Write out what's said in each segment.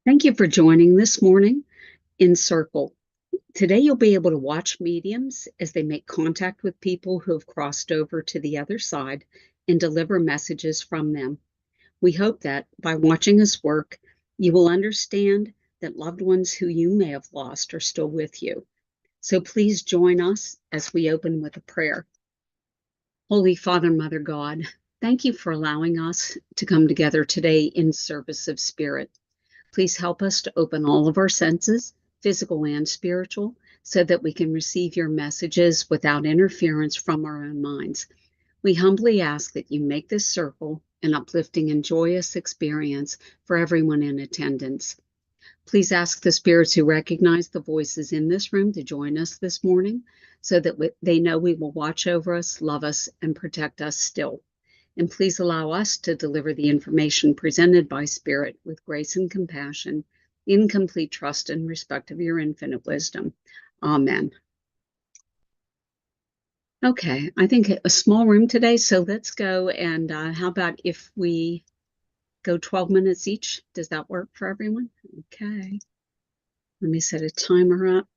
Thank you for joining this morning in Circle. Today you'll be able to watch mediums as they make contact with people who have crossed over to the other side and deliver messages from them. We hope that by watching us work, you will understand that loved ones who you may have lost are still with you. So please join us as we open with a prayer. Holy Father, Mother God, thank you for allowing us to come together today in service of spirit. Please help us to open all of our senses, physical and spiritual, so that we can receive your messages without interference from our own minds. We humbly ask that you make this circle an uplifting and joyous experience for everyone in attendance. Please ask the spirits who recognize the voices in this room to join us this morning so that they know we will watch over us, love us, and protect us still. And please allow us to deliver the information presented by Spirit with grace and compassion, in complete trust and respect of your infinite wisdom. Amen. Okay, I think a small room today, so let's go. And how about if we go 12 minutes each? Does that work for everyone? Okay. Let me set a timer up.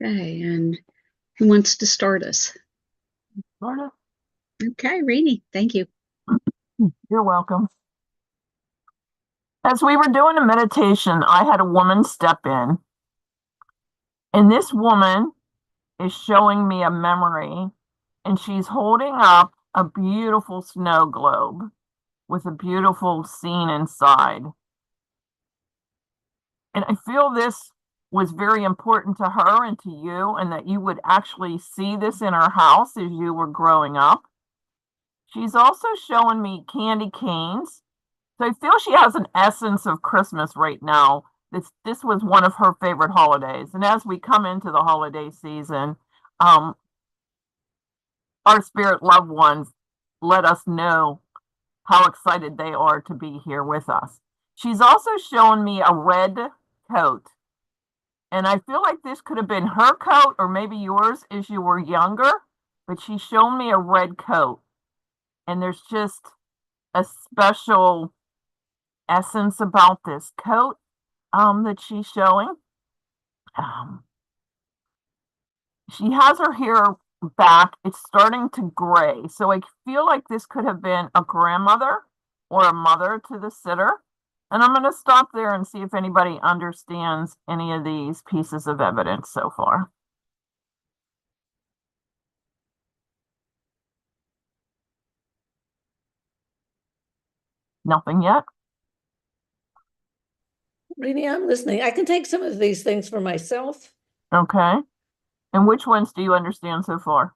Okay, and who wants to start us? Lorna. Okay, Reedy, thank you. You're welcome. As we were doing a meditation, I had a woman step in, and this woman is showing me a memory, and she's holding up a beautiful snow globe with a beautiful scene inside. And I feel this was very important to her and to you, and that you would actually see this in her house as you were growing up. She's also showing me candy canes. So I feel she has an essence of Christmas right now. This was one of her favorite holidays. And as we come into the holiday season, our spirit loved ones let us know how excited they are to be here with us. She's also shown me a red coat. And I feel like this could have been her coat or maybe yours as you were younger, but she's shown me a red coat. And there's just a special essence about this coat that she's showing. She has her hair back. It's starting to gray. So I feel like this could have been a grandmother or a mother to the sitter. And I'm going to stop there and see if anybody understands any of these pieces of evidence so far. Nothing yet? Rini, I'm listening. I can take some of these things for myself. Okay. And which ones do you understand so far?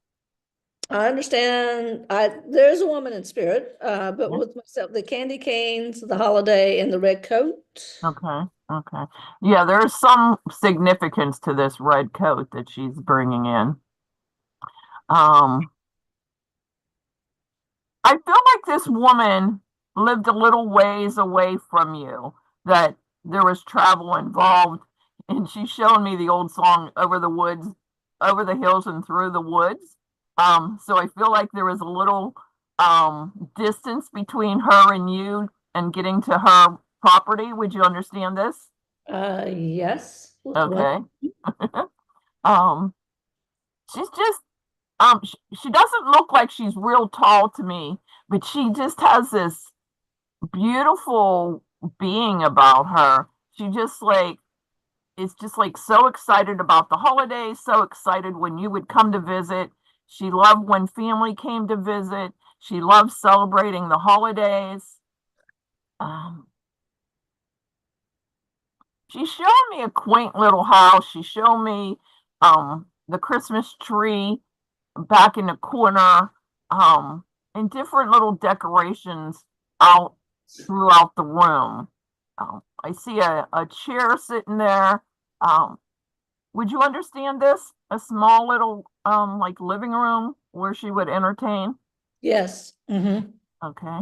I understand. There's a woman in spirit, but Yeah. with myself, the candy canes, the holiday, and the red coat. Okay. Okay. Yeah, there's some significance to this red coat that she's bringing in. I feel like this woman lived a little ways away from you, that there was travel involved. And she's showing me the old song, Over the Woods, Over the Hills and Through the Woods. So I feel like there was a little distance between her and you and getting to her property. Would you understand this? Yes. Okay. She's just she doesn't look like she's real tall to me, but she just has this beautiful being about her. She just like is just like so excited about the holidays, so excited when you would come to visit. She loved when family came to visit. She loved celebrating the holidays. She showed me a quaint little house. She showed me the Christmas tree back in the corner, and different little decorations out throughout the room. I see a chair sitting there. Would you understand this? A small little like living room where she would entertain? Yes. Mm-hmm. Okay.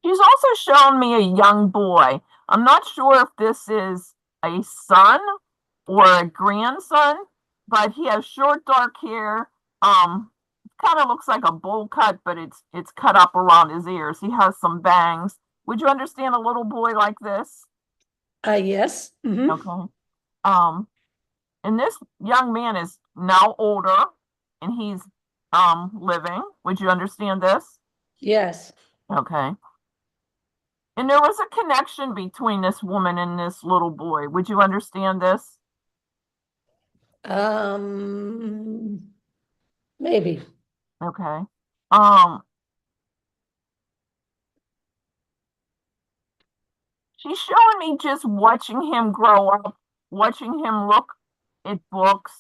She's also shown me a young boy. I'm not sure if this is a son or a grandson, but he has short dark hair. Kind of looks like a bowl cut, but it's cut up around his ears. He has some bangs. Would you understand a little boy like this? Yes. Mm-hmm. Okay. Um, and this young man is now older and he's living. Would you understand this? Yes. Okay. And there was a connection between this woman and this little boy. Would you understand this? Maybe. Okay. Um, she's showing me just watching him grow up, watching him look at books.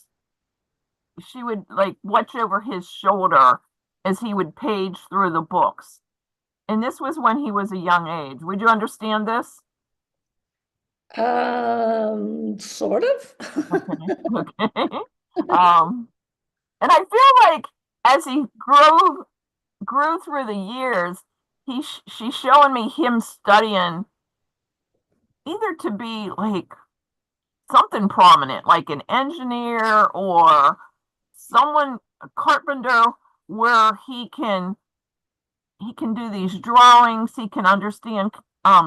She would like watch over his shoulder as he would page through the books. And this was when he was a young age. Would you understand this? Sort of. Okay. Okay. Um, and I feel like as he grew through the years, she's showing me him studying either to be like something prominent, like an engineer or someone, a carpenter, where he can do these drawings, he can understand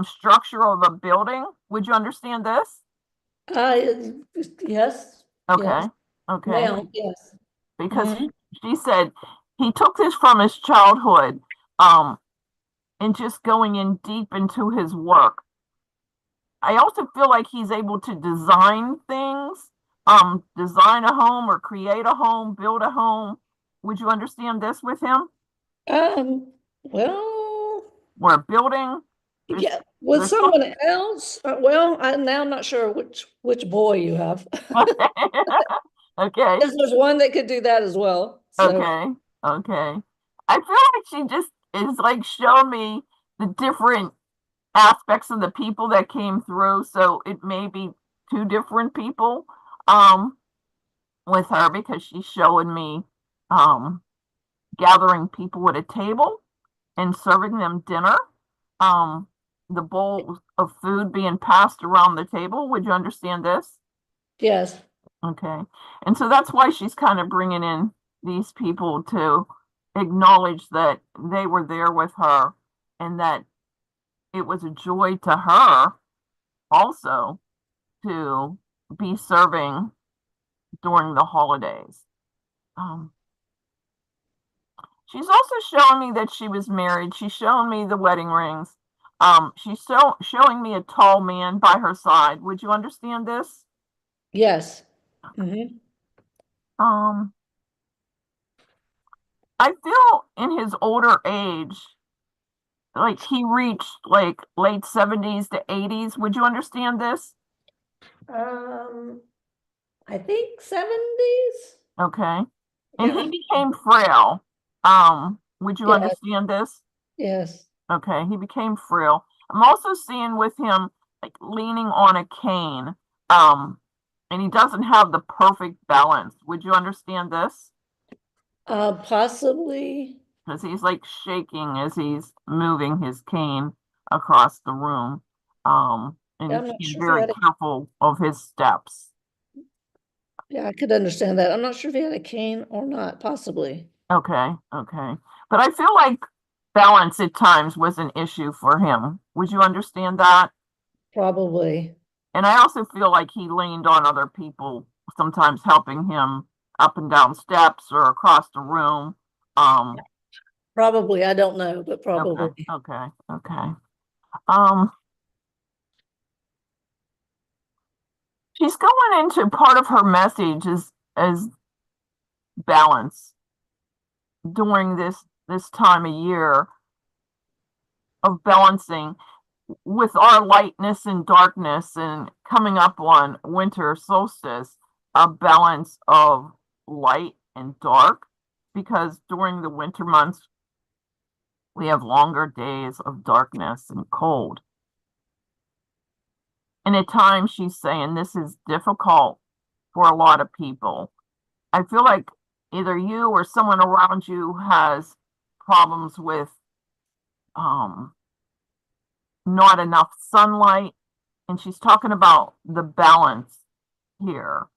structure of a building. Would you understand this? Uh, yes. Okay. Yes. Okay. Now, yes. Because Mhm. she said he took this from his childhood, um, and just going in deep into his work. I also feel like he's able to design things, design a home or create a home, build a home. Would you understand this with him? Well, Or a building? There's, yeah, with there's some, someone else. Well, now I'm not sure which boy you have. okay, Because there's one that could do that as well. So, okay, okay. I feel like she just is like showing me the different aspects of the people that came through. So it may be two different people um with her because she's showing me um gathering people at a table and serving them dinner. Um the bowl of food being passed around the table. Would you understand this? yes. Okay. And so that's why she's kind of bringing in these people to acknowledge that they were there with her and that it was a joy to her also to be serving during the holidays. Um, she's also showing me that she was married. She's showing me the wedding rings. She's showing me a tall man by her side. Would you understand this? Yes. Hmm. Um, I feel in his older age, like he reached like late 70s to 80s. Would you understand this? Um, I think 70s. Okay. And he Yeah. became frail. Would you Yes. understand this? Yes. Okay, he became frail. I'm also seeing with him like leaning on a cane. Um, and he doesn't have the perfect balance. Would you understand this? Possibly. Because he's like shaking as he's moving his cane across the room. And I'm he's not being sure if he very had a, careful of his steps. yeah, I could understand that. I'm not sure if he had a cane or not, possibly. Okay, okay. But I feel like balance at times was an issue for him. Would you understand that? Probably. And I also feel like he leaned on other people, sometimes helping him up and down steps or across the room. Um, Probably. I don't know, but okay, probably. okay, okay. Um, she's going into part of her message as balance during this time of year of balancing with our lightness and darkness and coming up on winter solstice, a balance of light and dark, because during the winter months, we have longer days of darkness and cold. And at times, she's saying this is difficult for a lot of people. I feel like either you or someone around you has problems with um, not enough sunlight. And she's talking about the balance here.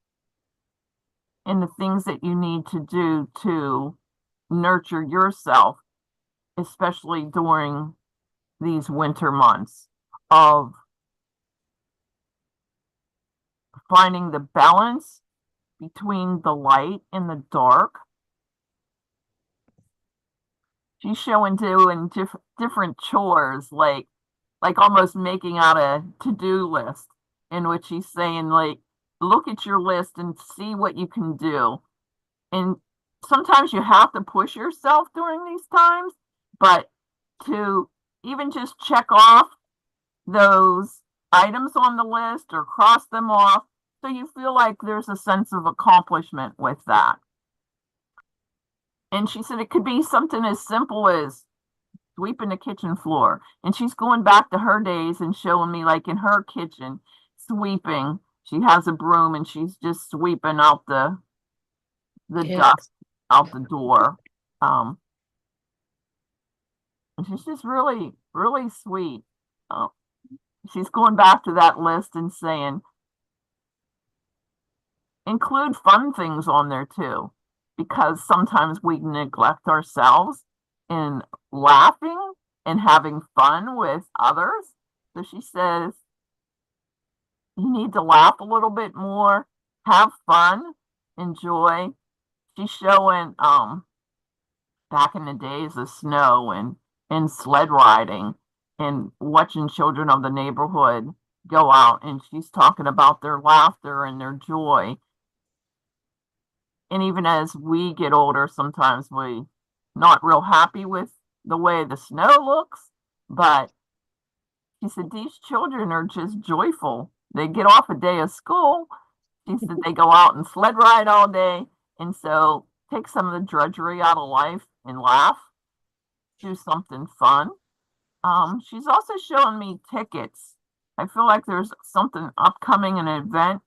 and the things that you need to do to nurture yourself, especially during these winter months, of finding the balance between the light and the dark. She's showing doing different chores, like almost making out a to-do list, in which she's saying, like, look at your list and see what you can do. And sometimes you have to push yourself during these times, but to even just check off those items on the list or cross them off, so you feel like there's a sense of accomplishment with that. And she said it could be something as simple as sweeping the kitchen floor. And she's going back to her days and showing me, like, in her kitchen, sweeping. She has a broom and she's just sweeping out the dust out the door. And she's just really, really sweet. She's going back to that list and saying, include fun things on there too, because sometimes we neglect ourselves in laughing and having fun with others. So she says, you need to laugh a little bit more, have fun, enjoy. She's showing back in the days of snow and sled riding and watching children of the neighborhood go out, and she's talking about their laughter and their joy. And even as we get older, sometimes we not real happy with the way the snow looks, but she said these children are just joyful. They get off a day of school. She said they go out and sled ride all day, and so take some of the drudgery out of life and laugh, do something fun. She's also showing me tickets. I feel like there's something upcoming, an event.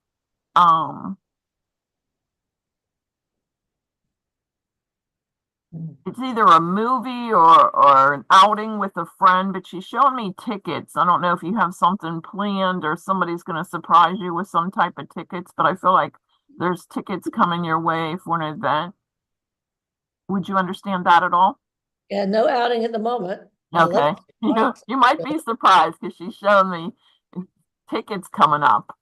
It's either a movie or an outing with a friend, but she's showing me tickets. I don't know if you have something planned or somebody's going to surprise you with some type of tickets, but I feel like there's tickets coming your way for an event. Would you understand that at all? Yeah, no outing at the moment. Okay. You might be surprised because she's showing me tickets coming up.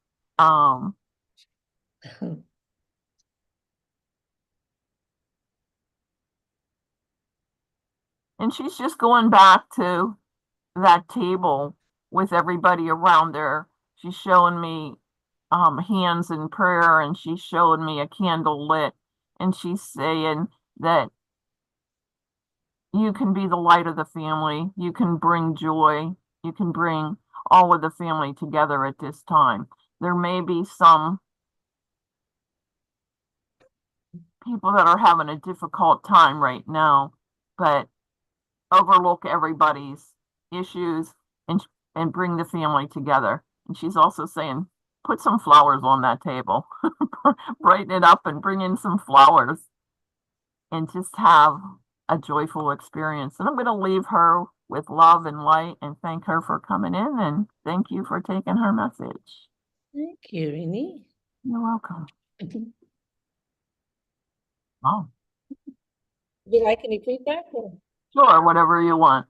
And she's just going back to that table with everybody around her. She's showing me hands in prayer, and she's showing me a candle lit, and she's saying that you can be the light of the family. You can bring joy. You can bring all of the family together at this time. There may be some people that are having a difficult time right now, but overlook everybody's issues and bring the family together. And she's also saying, put some flowers on that table, brighten it up and bring in some flowers and just have a joyful experience. And I'm going to leave her with love and light and thank her for coming in, and thank you for taking her message. Thank you, Rini. You're welcome. Oh, Would you like any feedback? sure, whatever you want.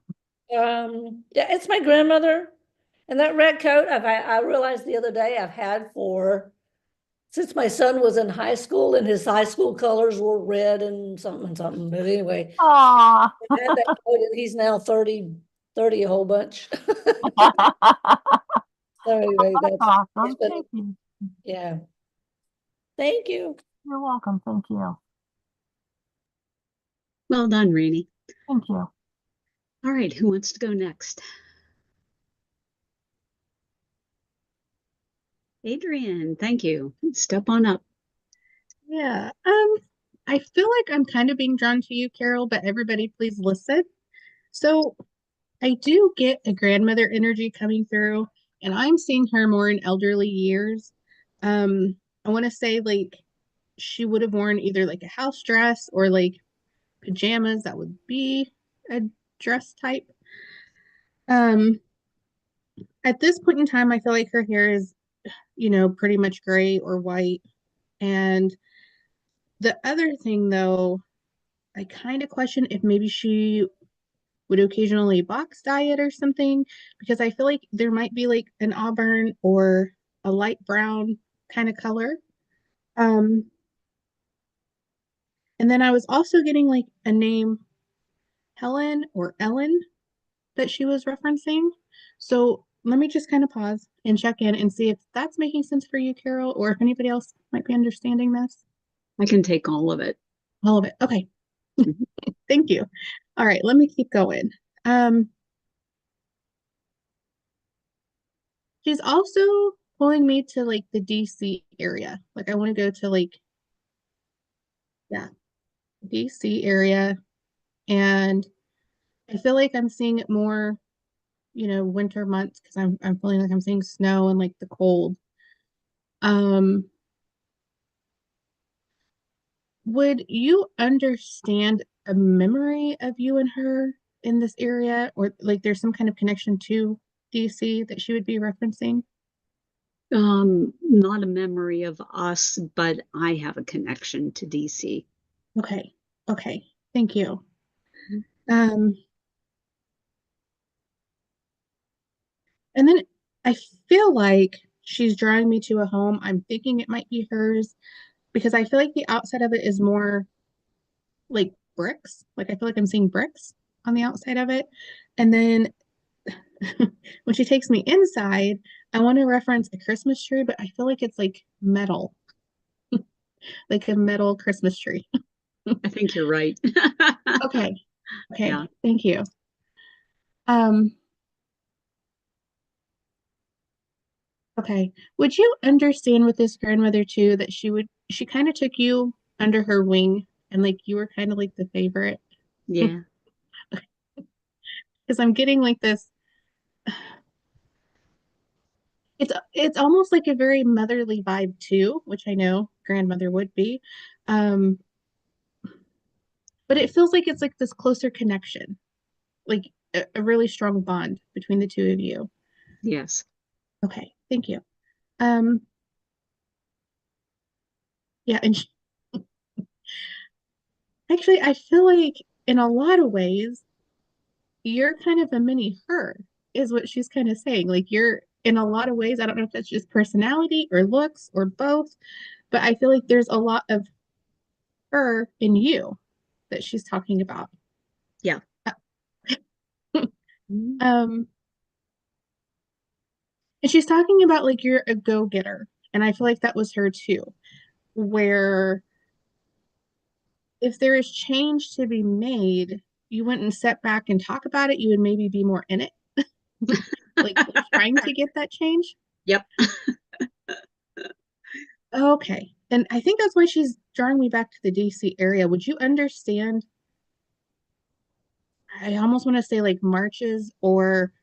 Yeah, it's my grandmother. And that red coat, I realized the other day I've had since my son was in high school, and his high school colors were red and something. But anyway, Aww. I had that coat and he's now 30 a whole bunch. So anyway, That's awesome. been, Thank you. yeah. Thank you. You're welcome. Thank you. Well done, Rini. Thank you. All right, who wants to go next? Adrian, thank you. Step on up. Yeah. I feel like I'm kind of being drawn to you, Carol, but everybody please listen. So I do get a grandmother energy coming through, and I'm seeing her more in elderly years. I want to say like she would have worn either like a house dress or like pajamas that would be a dress type. Um, at this point in time, I feel like her hair is, pretty much gray or white. And The other thing though, I kind of question if maybe she would occasionally box diet or something, because I feel like there might be like an auburn or a light brown kind of color. Um, and then I was also getting like a name Helen or Ellen that she was referencing. So let me just kind of pause and check in and see if that's making sense for you, Carol, or if anybody else might be understanding this. I can take all of it. All of it. Okay. Mhm. Thank you. All right, let me keep going. Um, she's also pulling me to like the DC area. Like I want to go to like, yeah, DC area. And I feel like I'm seeing it more, winter months because I'm feeling like I'm seeing snow and like the cold. Um, would you understand a memory of you and her in this area, or like there's some kind of connection to DC that she would be referencing? Not a memory of us, but I have a connection to DC. Okay. Okay. Thank you. Um, and then I feel like she's drawing me to a home. I'm thinking it might be hers because I feel like the outside of it is more like bricks. Like I feel like I'm seeing bricks on the outside of it. And then when she takes me inside, I want to reference a Christmas tree, but I feel like it's like metal, like a metal Christmas tree. I think you're right. Okay. Okay. Yeah. Thank you. Um, okay. Would you understand with this grandmother too that she kind of took you under her wing and like you were kind of like the favorite? Yeah. Because I'm getting like this, it's almost like a very motherly vibe too, which I know grandmother would be. Um, but it feels like it's like this closer connection, like a really strong bond between the two of you. Yes. Okay, thank you. Um, yeah, and actually, I feel like in a lot of ways, you're kind of a mini her, is what she's kind of saying. Like you're in a lot of ways, I don't know if that's just personality or looks or both, but I feel like there's a lot of her in you that she's talking about. Yeah. Mhm. Um, and she's talking about like you're a go-getter. And I feel like that was her too, where if there is change to be made, you wouldn't sit back and talk about it. You would maybe be more in it, like trying to get that change. Yep. Okay. And I think that's why she's drawing me back to the DC area. Would you understand? I almost want to say like marches, or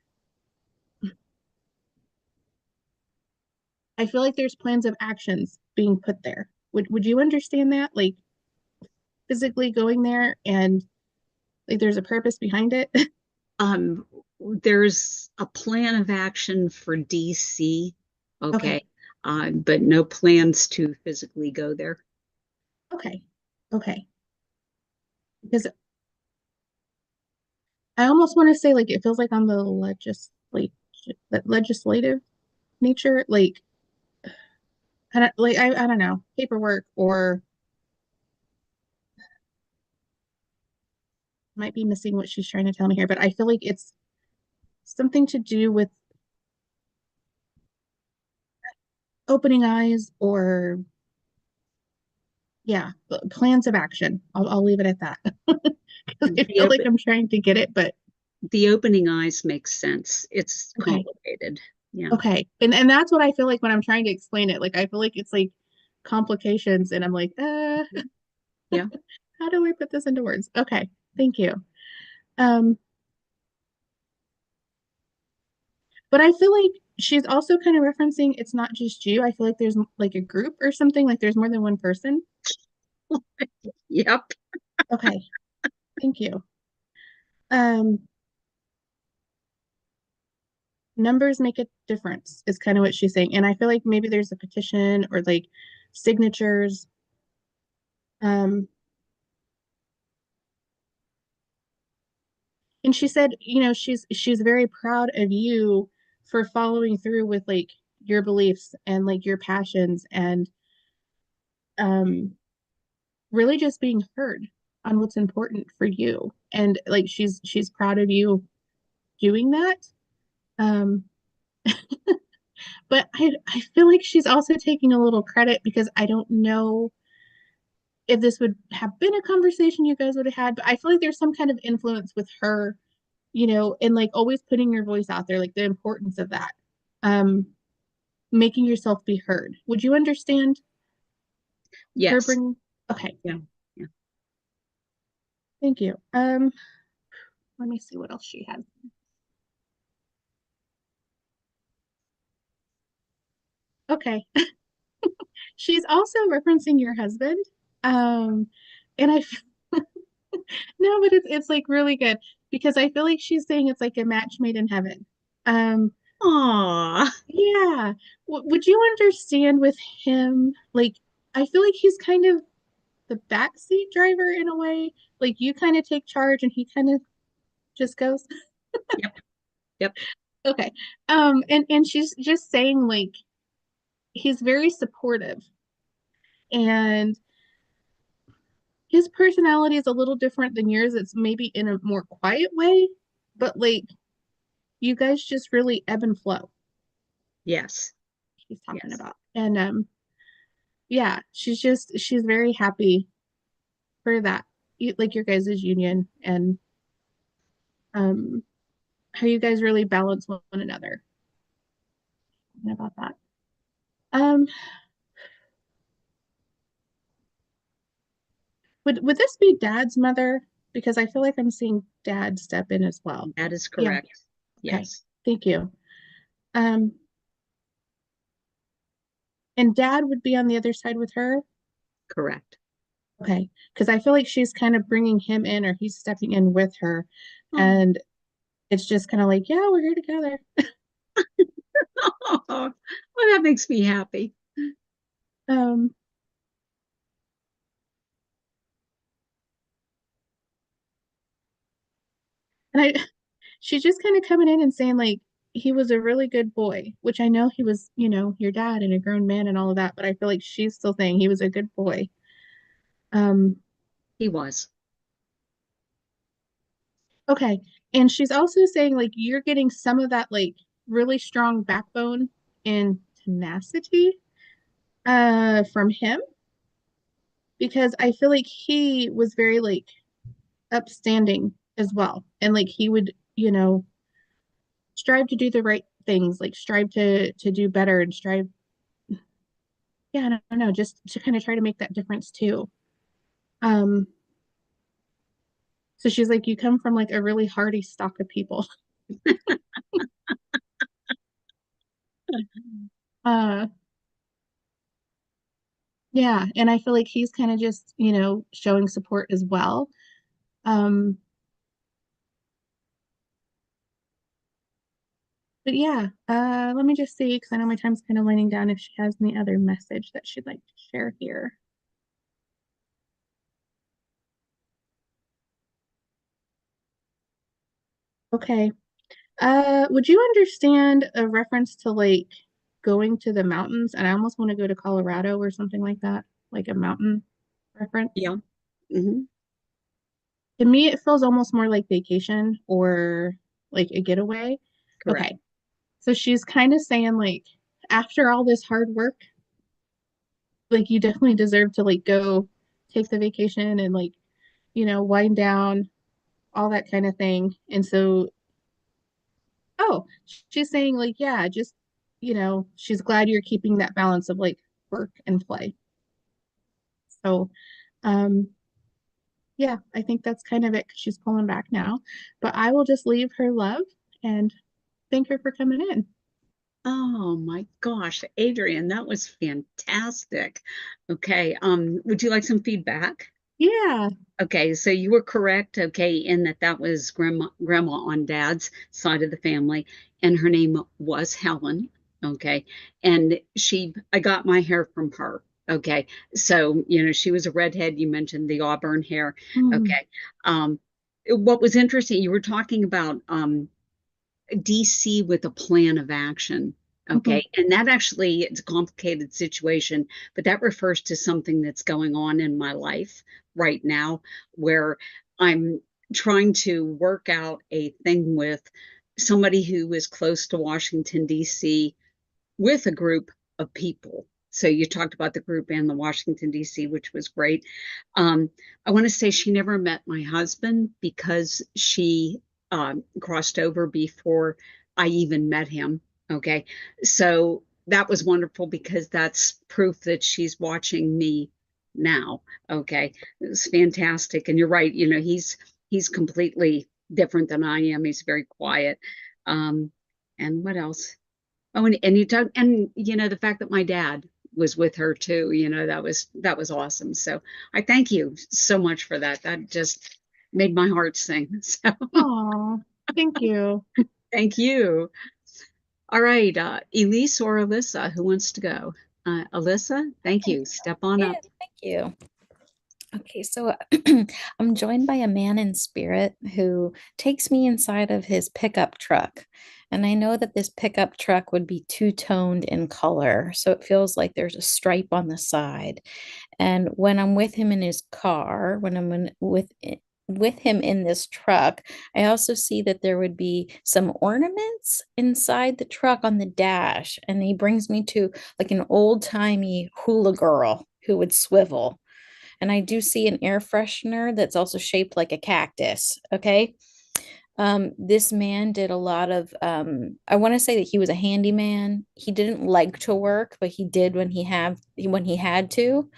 I feel like there's plans of actions being put there. Would you understand that? Like physically going there and like there's a purpose behind it? Um, there's a plan of action for DC. Okay. Okay. But no plans to physically go there. Okay. Okay. Because I almost want to say like it feels like on the legislative nature, like I don't know, paperwork, or might be missing what she's trying to tell me here, but I feel like it's something to do with opening eyes, or yeah, plans of action. I'll leave it at that. Because I The feel like open I'm trying to get it, but the opening eyes makes sense. It's okay. complicated. Yeah. Okay. And that's what I feel like when I'm trying to explain it. Like I feel like it's like complications and I'm like, Yeah. how do I put this into words? Okay. Thank you. Um, but I feel like she's also kind of referencing it's not just you. I feel like there's like a group or something, like there's more than one person. Yep. Okay. Thank you. Um, numbers make a difference is kind of what she's saying. And I feel like maybe there's a petition or like signatures. Um, and she said, she's very proud of you for following through with like your beliefs and like your passions and um really just being heard on what's important for you. And like she's proud of you doing that. Um, but I feel like she's also taking a little credit because I don't know if this would have been a conversation you guys would have had, but I feel like there's some kind of influence with her, and like always putting your voice out there, like the importance of that. Um, Making yourself be heard. Would you understand her Yes. bringing? Okay, Yeah. Yeah. thank you. Let me see what else she has. Okay. She's also referencing your husband. And no, but it's like really good because I feel like she's saying it's like a match made in heaven. Um, Aw. yeah. Would you understand with him? Like, I feel like he's kind of the backseat driver in a way. Like you kind of take charge and he kind of just goes. Yep. Yep. Okay. And she's just saying like he's very supportive and his personality is a little different than yours. It's maybe in a more quiet way, but like you guys just really ebb and flow. Yes. She's talking Yes. about. And yeah, she's very happy for that. Like your guys' union and um how you guys really balance one another. About that. Um would this be dad's mother? Because I feel like I'm seeing dad step in as well. That is Yeah, correct. okay. Yes. Thank you. Um and dad would be on the other side with her. Correct. Okay, because I feel like she's kind of bringing him in or he's stepping in with her. Oh. And it's just kind of like, yeah, we're here together. Well, that makes me happy. Um, and she's just kind of coming in and saying, like, he was a really good boy, which I know he was, your dad and a grown man and all of that, but I feel like she's still saying he was a good boy. Um, He was. okay. And she's also saying, like, you're getting some of that, like, really strong backbone and tenacity from him because I feel like he was very like upstanding as well. And like he would, strive to do the right things, like strive to do better and strive, yeah, I don't know, just to kind of try to make that difference too. Um, so she's like, you come from like a really hardy stock of people. Uh yeah, and I feel like he's kind of just, showing support as well. Um, but yeah, let me just see because I know my time's kind of winding down if she has any other message that she'd like to share here. Okay. Would you understand a reference to like going to the mountains? And I almost want to go to Colorado or something like that, like a mountain reference. Yeah. Hmm. To me, it feels almost more like vacation or like a getaway. Correct. Okay. So she's kind of saying like after all this hard work, like you definitely deserve to like go take the vacation and like, wind down, all that kind of thing. And so oh, she's saying like, yeah, just, she's glad you're keeping that balance of like work and play. So, um, yeah, I think that's kind of it 'cause she's pulling back now. But I will just leave her love and thank her for coming in. Oh my gosh, Adrian, that was fantastic. Okay, would you like some feedback? Yeah. Okay, so you were correct, okay, in that that was grandma on dad's side of the family, and her name was Helen, okay, and I got my hair from her, Okay. So, she was a redhead. You mentioned the auburn hair. Mhm. Okay. Um, what was interesting, you were talking about DC with a plan of action. Mhm. Okay. And that actually, it's a complicated situation, but that refers to something that's going on in my life right now where I'm trying to work out a thing with somebody who is close to Washington, DC, with a group of people. So you talked about the group and the Washington, D.C., which was great. I want to say she never met my husband because she crossed over before I even met him. Okay. So that was wonderful because that's proof that she's watching me now. Okay. It was fantastic. And you're right. He's completely different than I am. He's very quiet. And what else? Oh, and you talk, and the fact that my dad was with her too, that was awesome. So I thank you so much for that. That just made my heart sing. So Oh, thank you. thank you. All right, Elise or Alyssa, who wants to go? Alyssa, thank you. Step on Yeah, up. thank you. Okay, so I'm joined by a man in spirit who takes me inside of his pickup truck. And I know that this pickup truck would be two-toned in color. So it feels like there's a stripe on the side. And when I'm with him in his car, when I'm with him in this truck, I also see that there would be some ornaments inside the truck on the dash. And he brings me to like an old-timey hula girl who would swivel. And I do see an air freshener that's also shaped like a cactus. Okay. This man did a lot of, I want to say that he was a handyman. He didn't like to work, but he did when he had to.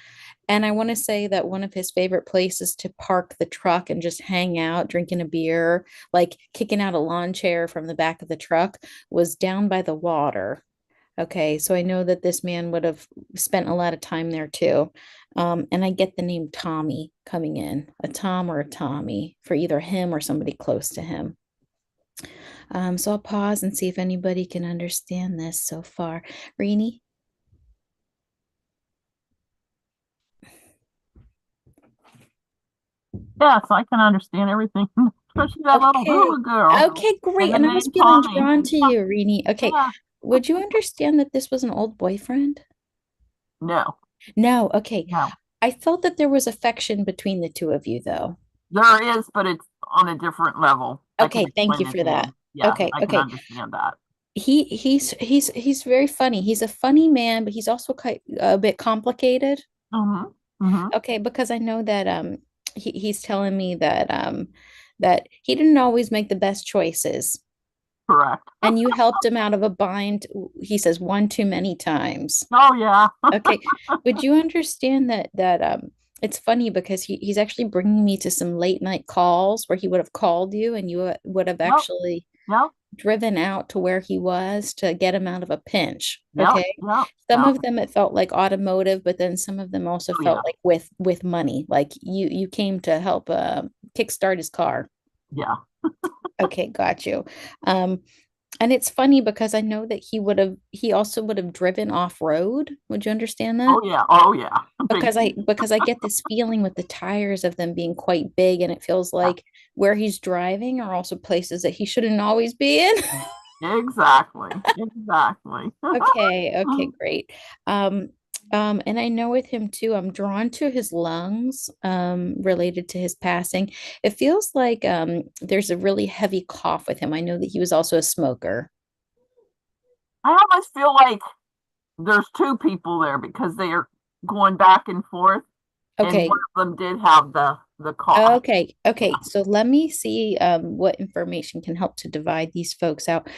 And I want to say that one of his favorite places to park the truck and just hang out, drinking a beer, like kicking out a lawn chair from the back of the truck, was down by the water. Okay, so I know that this man would have spent a lot of time there too. And I get the name Tommy coming in, a Tom or a Tommy for either him or somebody close to him. So I'll pause and see if anybody can understand this so far. Rini? Yes, I can understand everything, especially that little Okay. hula girl Okay, and great. the And I was name feeling Tommy. drawn to Yeah, you, Rini. Okay. yeah. Would you understand that this was an old boyfriend? No, No. Okay. no. I felt that there was affection between the two of you, though. There is, but it's on a different level. I can Okay, thank you explain it for to that. you. Yeah, Okay, I can okay. understand that. He's very funny. He's a funny man, but he's also quite a bit complicated. Mm-hmm. Mm-hmm. Okay, because I know that he's telling me that he didn't always make the best choices. Correct. And you helped him out of a bind, he says, one too many times. Oh yeah. Okay. Would you understand that it's funny because he's actually bringing me to some late night calls where he would have called you and you would have Yep. actually Yep. driven out to where he was to get him out of a pinch. Yep. Okay. Yep. Some Yep. of them it felt like automotive, but then some of them also Oh yeah. felt like with money. Like you came to help kickstart his car. Yeah. Okay, got you. Um, and it's funny because I know that he also would have driven off road. Would you understand that? Oh yeah. Oh yeah. Big. Because I get this feeling with the tires of them being quite big, and it feels Yeah. like where he's driving are also places that he shouldn't always be in. Exactly. Exactly. Okay, okay, great. Um, and I know with him too, I'm drawn to his lungs, related to his passing. It feels like there's a really heavy cough with him. I know that he was also a smoker. I almost feel like there's two people there because they are going back and forth, and Okay, one of them did have the cough. okay, Yeah. okay. So let me see what information can help to divide these folks out.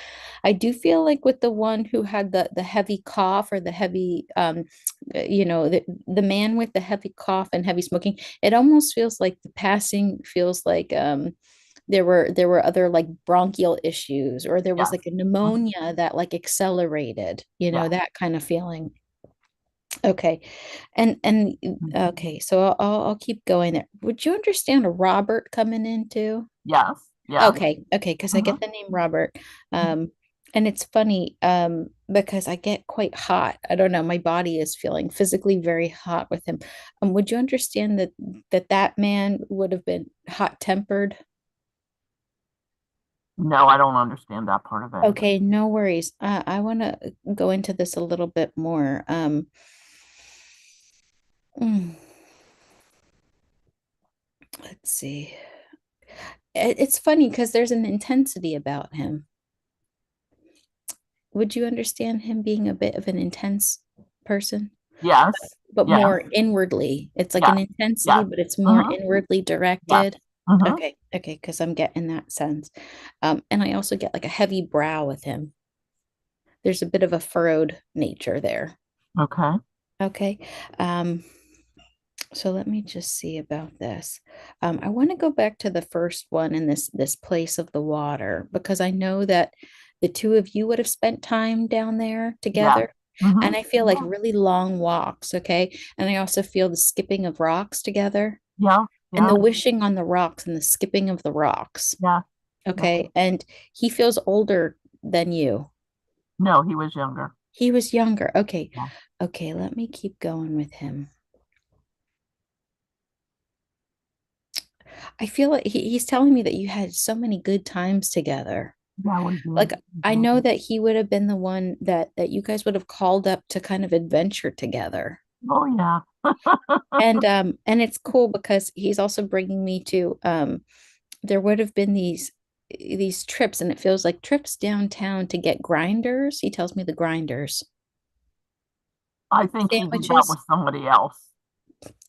I do feel like with the one who had the heavy cough or the heavy the man with the heavy cough and heavy smoking, it almost feels like the passing feels like there were other like bronchial issues or there was Yes. like a Mhm. pneumonia that like accelerated, Yeah. that kind of feeling. Okay. And Mhm. okay, so I'll keep going there. Would you understand a Robert coming in too? Yes. Yes. Okay, because I Hmm. get the name Robert. Um, And it's funny, because I get quite hot. I don't know, my body is feeling physically very hot with him. Would you understand that man would have been hot-tempered? No, I don't understand that part of it. Okay, no worries. I want to go into this a little bit more. Mm, let's see. It's funny because there's an intensity about him. Would you understand him being a bit of an intense person? Yes. But Yes. more inwardly. It's like an Yes. intensity, Yes. but it's more Mm-hmm. inwardly Yes. directed. Mm-hmm. Okay, okay, because I'm getting that sense. And I also get like a heavy brow with him. There's a bit of a furrowed nature there. Okay. Okay. Um, so let me just see about this. I want to go back to the first one in this place of the water because I know that the two of you would have spent time down there Yes. together. Mm-hmm. And I feel like Yeah. really long walks, okay? And I also feel the skipping of rocks together Yeah. and Yeah. the wishing on the rocks and the skipping of the rocks, Yeah. Yeah. okay? And he feels older than you. No, he was younger. He was younger. Okay. Yeah. Okay, let me keep going with him. I feel like he's telling me that you had so many good times together. Yeah, we did. Like I know that he would have been the one that you guys would have called up to kind of adventure together. Oh yeah. And it's cool because he's also bringing me to there would have been these trips and it feels like trips downtown to get grinders. He tells me the grinders. I think he did that Sandwiches. with somebody else.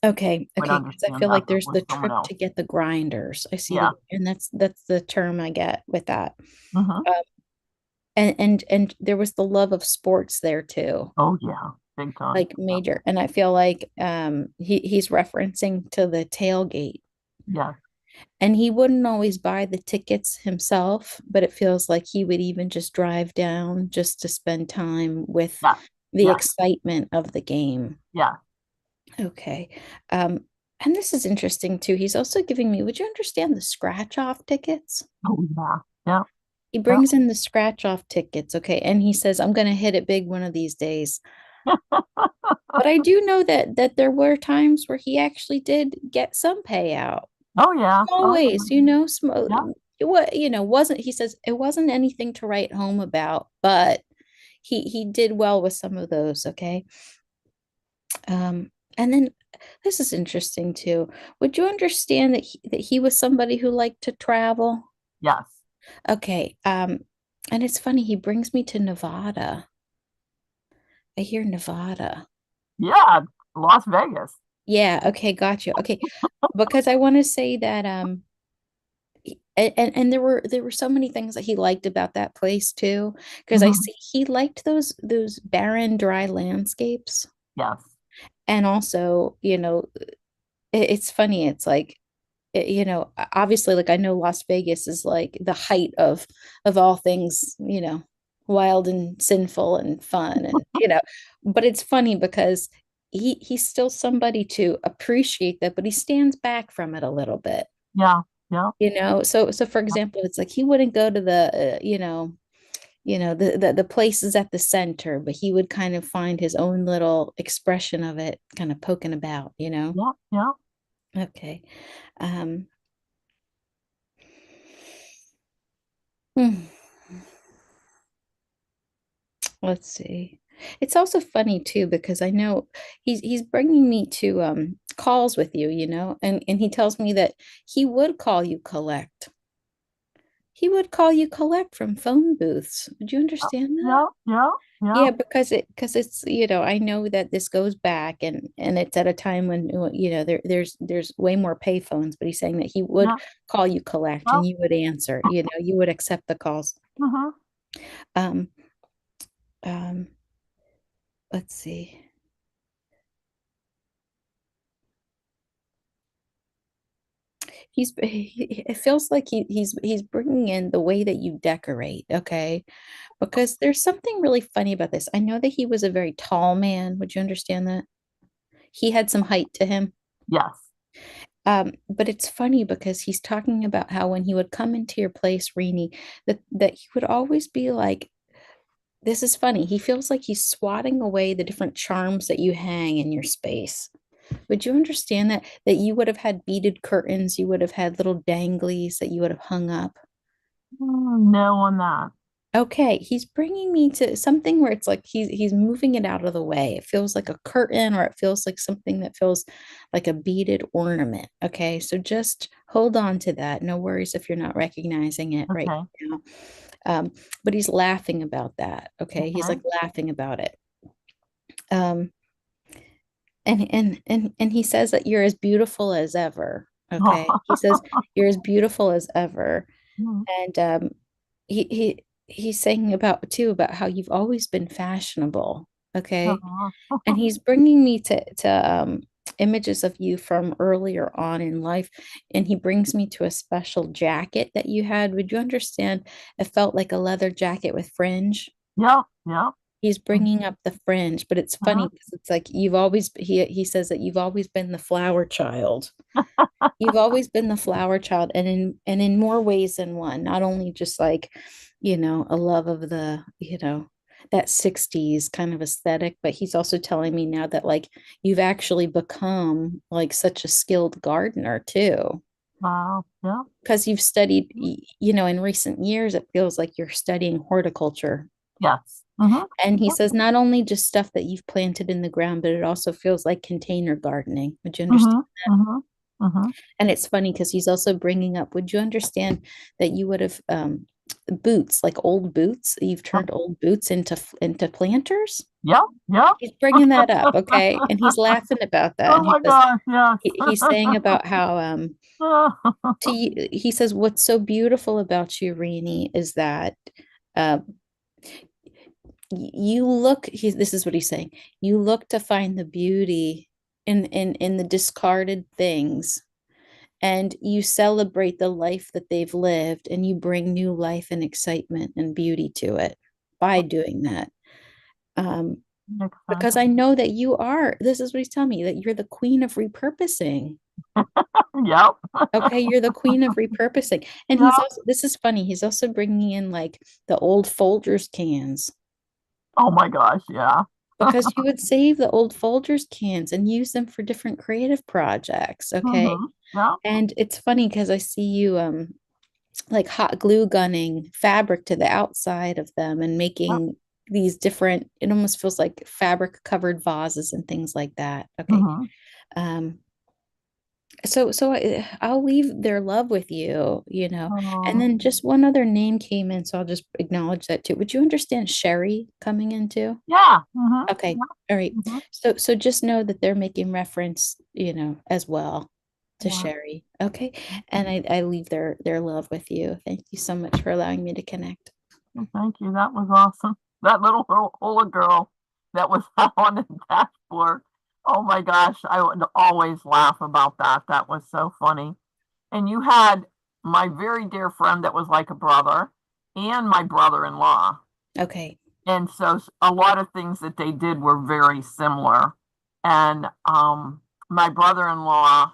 Okay, Would okay, because I understand feel that like if it there's was the someone trip else. to get the grinders. I see Yeah. the and that's the term I get with that. Mm-hmm. Um, and there was the love of sports there too, Oh yeah. Big time. like major. And I feel like he's referencing to the tailgate. Yeah. And he wouldn't always buy the tickets himself, but it feels like he would even just drive down just to spend time with Yeah. the Yeah. excitement of the game. Yeah. Okay. Um, and this is interesting too. He's also giving me, would you understand the scratch off tickets? Oh yeah. Yeah. He Yeah. brings in the scratch off tickets. Okay. And he says, I'm going to hit it big one of these days. But I do know that there were times where he actually did get some payout. Oh yeah. Oh Always, yeah. what wasn't he says it wasn't anything to write home about, but he did well with some of those, okay? And then this is interesting too. Would you understand that he was somebody who liked to travel? Yes. Okay, and it's funny, he brings me to Nevada. I hear Nevada. Yeah. Las Vegas. Yeah, okay, gotcha. Okay, because I want to say that and there were so many things that he liked about that place too because I Mm-hmm. see he liked those barren dry landscapes Yes. and also it's funny it's like obviously like I know Las Vegas is like the height of all things wild and sinful and fun and but it's funny because he's still somebody to appreciate that but he stands back from it a little bit. Yeah. Yeah. So for Yeah. example, it's like he wouldn't go to the the places at the center, but he would kind of find his own little expression of it, kind of poking about. Yeah. Yeah. Okay. Um, hmm, let's see. It's also funny too because I know he's bringing me to calls with you, and he tells me that he would call you collect. He would call you collect from phone booths. Would you understand that? Yeah. Yeah. Yeah. Yeah, because it's I know that this goes back and it's at a time when there's way more payphones, but he's saying that he would Yeah. call you collect Yeah. and you would answer, you would accept the calls. Mm-hmm. Um, um, let's see. It feels like he's bringing in the way that you decorate, okay? Because there's something really funny about this. I know that he was a very tall man. Would you understand that? He had some height to him. Yes. But it's funny because he's talking about how when he would come into your place, Rini, that he would always be like this is funny. He feels like he's swatting away the different charms that you hang in your space. Would you understand that you would have had beaded curtains, you would have had little danglies that you would have hung up? No on that. Okay, he's bringing me to something where it's like he's moving it out of the way. It feels like a curtain, or it feels like something that feels like a beaded ornament. Okay, so just hold on to that. No worries if you're not recognizing it right Okay. now. But he's laughing about that. Okay, he's Okay. like laughing about it. Um, and he says that you're as beautiful as ever. Okay, he says you're as beautiful as ever. And he's saying about too about how you've always been fashionable. Okay, and he's bringing me to images of you from earlier on in life, and he brings me to a special jacket that you had. Would you understand? It felt like a leather jacket with fringe. Yeah, yeah. He's bringing up the fringe, but it's funny because it's like you've always he says that you've always been the flower child. You've always been the flower child, and in more ways than one. Not only just like, a love of the, that 60s kind of aesthetic, but he's also telling me now that like you've actually become like such a skilled gardener too. Wow. Yeah. Because you've studied, in recent years, it feels like you're studying horticulture. Yes. And he says not only just stuff that you've planted in the ground, but it also feels like container gardening. Would you understand? And it's funny because he's also bringing up, would you understand that you would have boots, like old boots, you've turned old boots into planters? Yeah, yeah. He's bringing that up, okay? And he's laughing about that. Oh And my gosh, yes. he's saying about how he says what's so beautiful about you, Rini, is that uh, this is what he's saying. You look to find the beauty in the discarded things, and you celebrate the life that they've lived, and you bring new life and excitement and beauty to it by doing that. Because I know that this is what he's telling me, that you're the queen of repurposing. Yep. Okay, you're the queen of repurposing. And Yep. this is funny, he's also bringing in like the old Folgers cans. Oh my gosh, yeah. Because you would save the old Folgers cans and use them for different creative projects. Okay. Yeah. And it's funny because I see you like hot glue gunning fabric to the outside of them and making these different, it almost feels like fabric covered vases and things like that. Okay. I'll leave their love with you, and then just one other name came in, so I'll just acknowledge that too. Would you understand Sherry coming in too? Yeah. Okay. All right. So just know that they're making reference, as well to Sherry. Okay. And I leave their love with you. Thank you so much for allowing me to connect. Thank you. That was awesome. That little Ola girl that was on the dashboard. Oh my gosh, I would always laugh about that. That was so funny. And you had my very dear friend that was like a brother and my brother-in-law. Okay. And so a lot of things that they did were very similar. And my brother-in-law,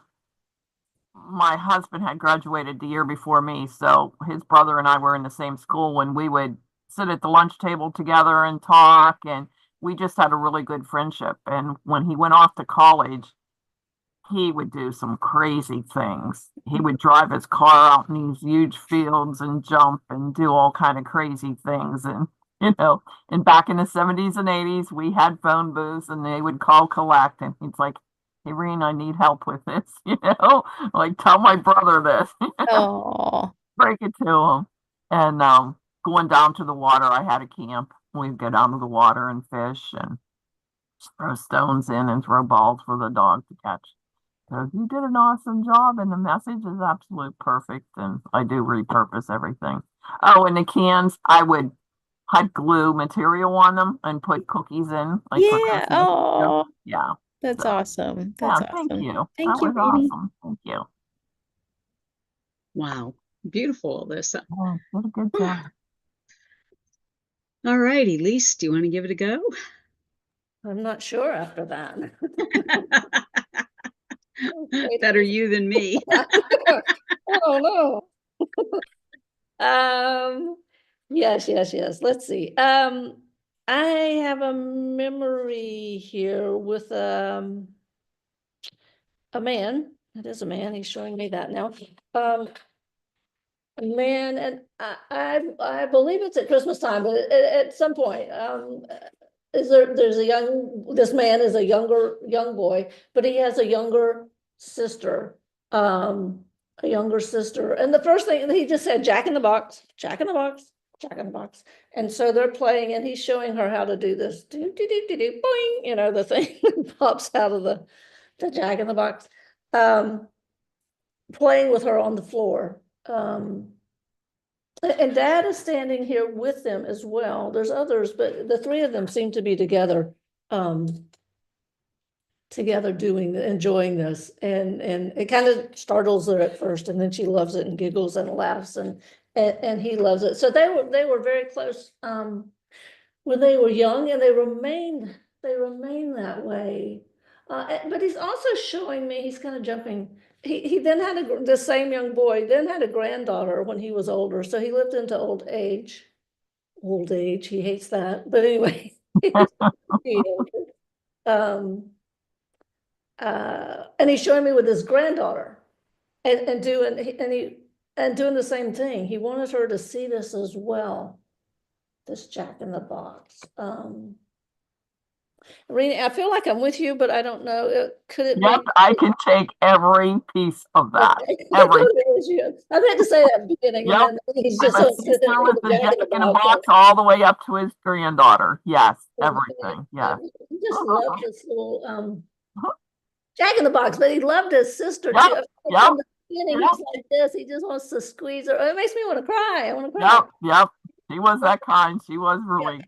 my husband had graduated the year before me, so his brother and I were in the same school when we would sit at the lunch table together and talk, and we just had a really good friendship. And when he went off to college, he would do some crazy things. He would drive his car out in these huge fields and jump and do all kind of crazy things. And and back in the 70s and 80s, we had phone booths, and they would call collect, and he's like, "Hey, Reen, I need help with this," like tell my brother this. Oh, Break it to him. And going down to the water, I had a camp. We'd go down to the water and fish and throw stones in and throw balls for the dog to catch. So you did an awesome job, and the message is absolute perfect. And I do repurpose everything. Oh, and the cans, I'd glue material on them and put cookies in, like for yeah. Christmas. Oh, Yeah. that's So, awesome. yeah, That's thank awesome. you. Thank That you, was Rini. awesome. Thank you. Wow. Beautiful, Alyssa. Oh, what a good job. All right, Elise, do you want to give it a go? I'm not sure after that. Better you than me. Oh no. Yes. Let's see. I have a memory here with a man. It is a man. He's showing me that now. A man, and I believe it's at Christmas time, but at some point, there's this man is a young boy, but he has a younger sister, a younger sister. And the first thing he just said, Jack in the Box, Jack in the Box, Jack in the Box. And so they're playing, and he's showing her how to do this, do, do, do, do, do, boing, you know, the thing that pops out of the Jack in the Box, playing with her on the floor. And Dad is standing here with them as well. There's others, but the three of them seem to be together, enjoying this. And it kind of startles her at first, and then she loves it and giggles and laughs, and he loves it. So they were very close when they were young, and they remain that way. But he's also showing me, he's kind of jumping. He then had the same young boy then had a granddaughter when he was older. So he lived into old age. He hates that. But anyway, and he's showing me with his granddaughter and doing the same thing. He wanted her to see this as well. This Jack in the Box. Rena, I feel like I'm with you, but I don't know. Could it Yes, be? I can take every piece of that. I meant to say that at the beginning, Yep. and then he's just I'm a so sister with the Jack in the Box all the way up to his granddaughter. Yes, everything. Yes. He just loved this little Jack in the Box, but he loved his sister Yep, too. yep, From the beginning, yep. he's like this. He just wants to squeeze her. It makes me want to cry. I want to cry. Yep, yep. She was that kind. She was really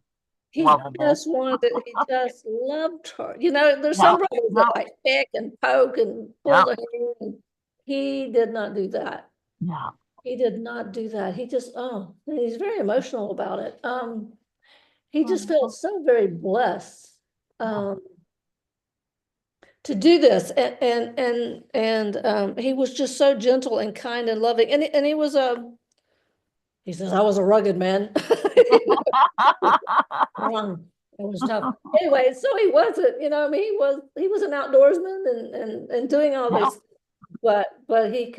He lovable. just wanted it. He just loved her. You know, there's some brothers that like pick and poke and pull the hair. And he did not do that. Yeah. He did not do that. He just, he's very emotional about it. He just felt so very blessed to do this. And he was just so gentle and kind and loving. And he was he says, I was a rugged man. It was tough. Anyway, so he wasn't, you know, I mean, he was an outdoorsman and doing all this, but he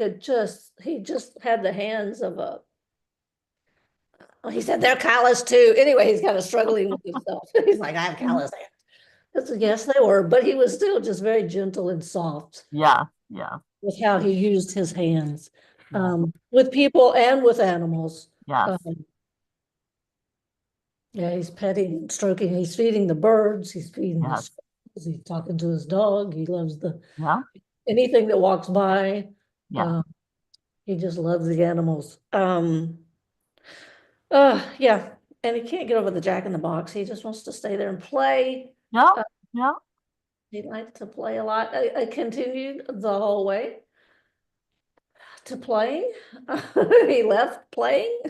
just had the hands of a, he said they're callous too. Anyway, he's kind of struggling with himself. He's like, I have callous hands. I said, yes, they were, but he was still just very gentle and soft. Yeah, yeah. With how he used his hands, with people and with animals. Yes. Yeah, he's petting, stroking, he's feeding the birds, he's feeding the squirrels, he's talking to his dog, he loves anything that walks by. Yeah. He just loves the animals. Yeah, and he can't get over the Jack in the Box. He just wants to stay there and play. Yeah, yeah. He liked to play a lot. I continued the whole way to playing. He left playing.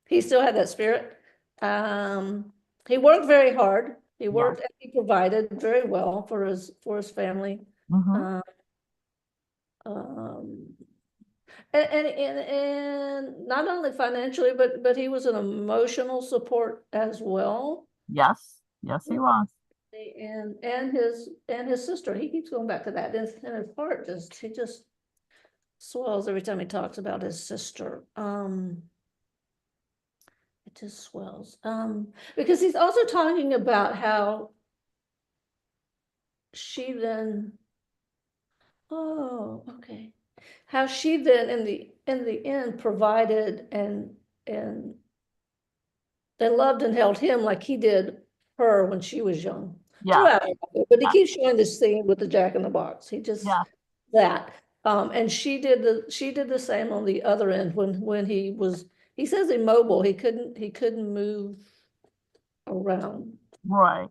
He still had that spirit. He worked very hard. He worked and he provided very well for his family. Mm-hmm. And not only financially, but he was an emotional support as well. Yes, yes, he was. And his sister. He keeps going back to that. And his heart he just swells every time he talks about his sister. It just swells. Because he's also talking about how she then, how she then in the end provided and loved and held him like he did her when she was young. Yeah. But he keeps showing this scene with the Jack in the Box. He just that. And she did the same on the other end when he was, he says immobile. He couldn't move around. Right.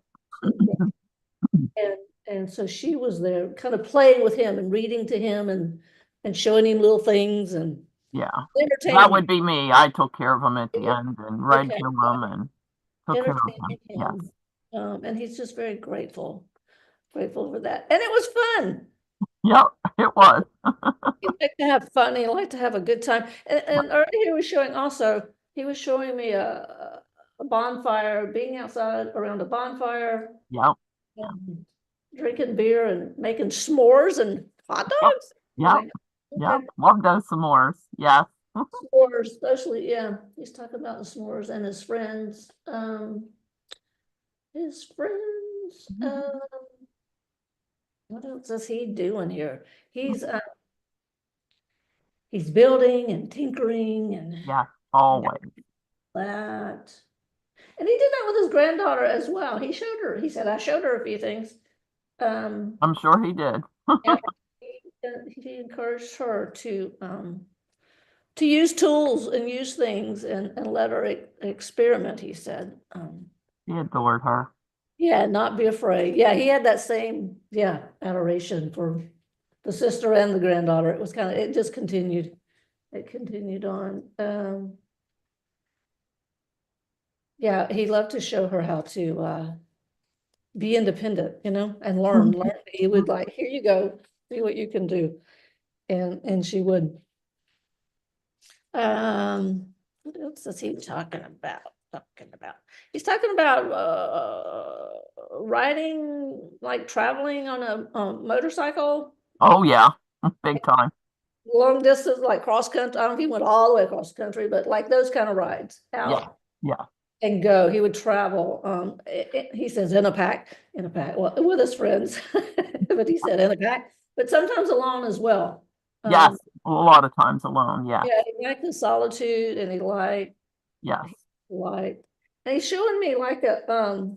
And so she was there kind of playing with him and reading to him and showing him little things and that would be me. I took care of him at the end and read to him and took care of him. Yeah. And he's just very grateful for that. And it was fun. Yep, it was. He liked to have fun. He liked to have a good time. And earlier he was showing me a a bonfire, being outside around a bonfire, Yep. drinking beer and making s'mores and hot Yep. dogs. Yep. Yep. Love those s'mores. Yes. S'mores, especially, yeah. He's talking about the s'mores and his friends. His friends. What else is he doing here? He's building and tinkering and Yeah, always. that. And he did that with his granddaughter as well. He showed her, he said, I showed her a few things. I'm sure he did. And he encouraged her to use tools and use things and let her experiment, he said. He adored her. Yeah, not be afraid. Yeah, he had that same, adoration for the sister and the granddaughter. It was kind of, it just continued. It continued on. Yeah, he loved to show her how to be independent, and learn. He would like, here you go, see what you can do. And she would. What else is he talking about? He's talking about riding, like traveling on a motorcycle. Oh yeah, big time. Long distance, like cross country. I don't know if he went all the way across country, but like those kind of rides out. Yeah. And go. He would travel. He says in a pack, well, with his friends, but he said in a pack, but sometimes alone as well. Yes, a lot of times alone. Yeah. Yeah, he liked the solitude, and he liked. Yes. And he's showing me like a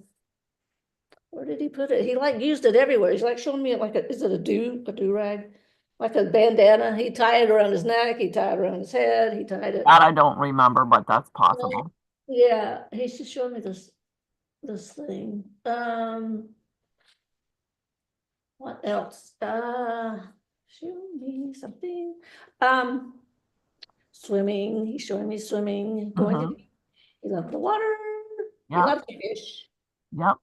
where did he put it? He like used it everywhere. He's like showing me like is it a do-rag? Like a bandana. He tied it around his neck, he tied it around his head, he tied it. That I don't remember, but that's possible. Yeah, he's just showing me this thing. What else? Show me something. Swimming. He's showing me swimming. He loved the water. He loved to fish. Yep.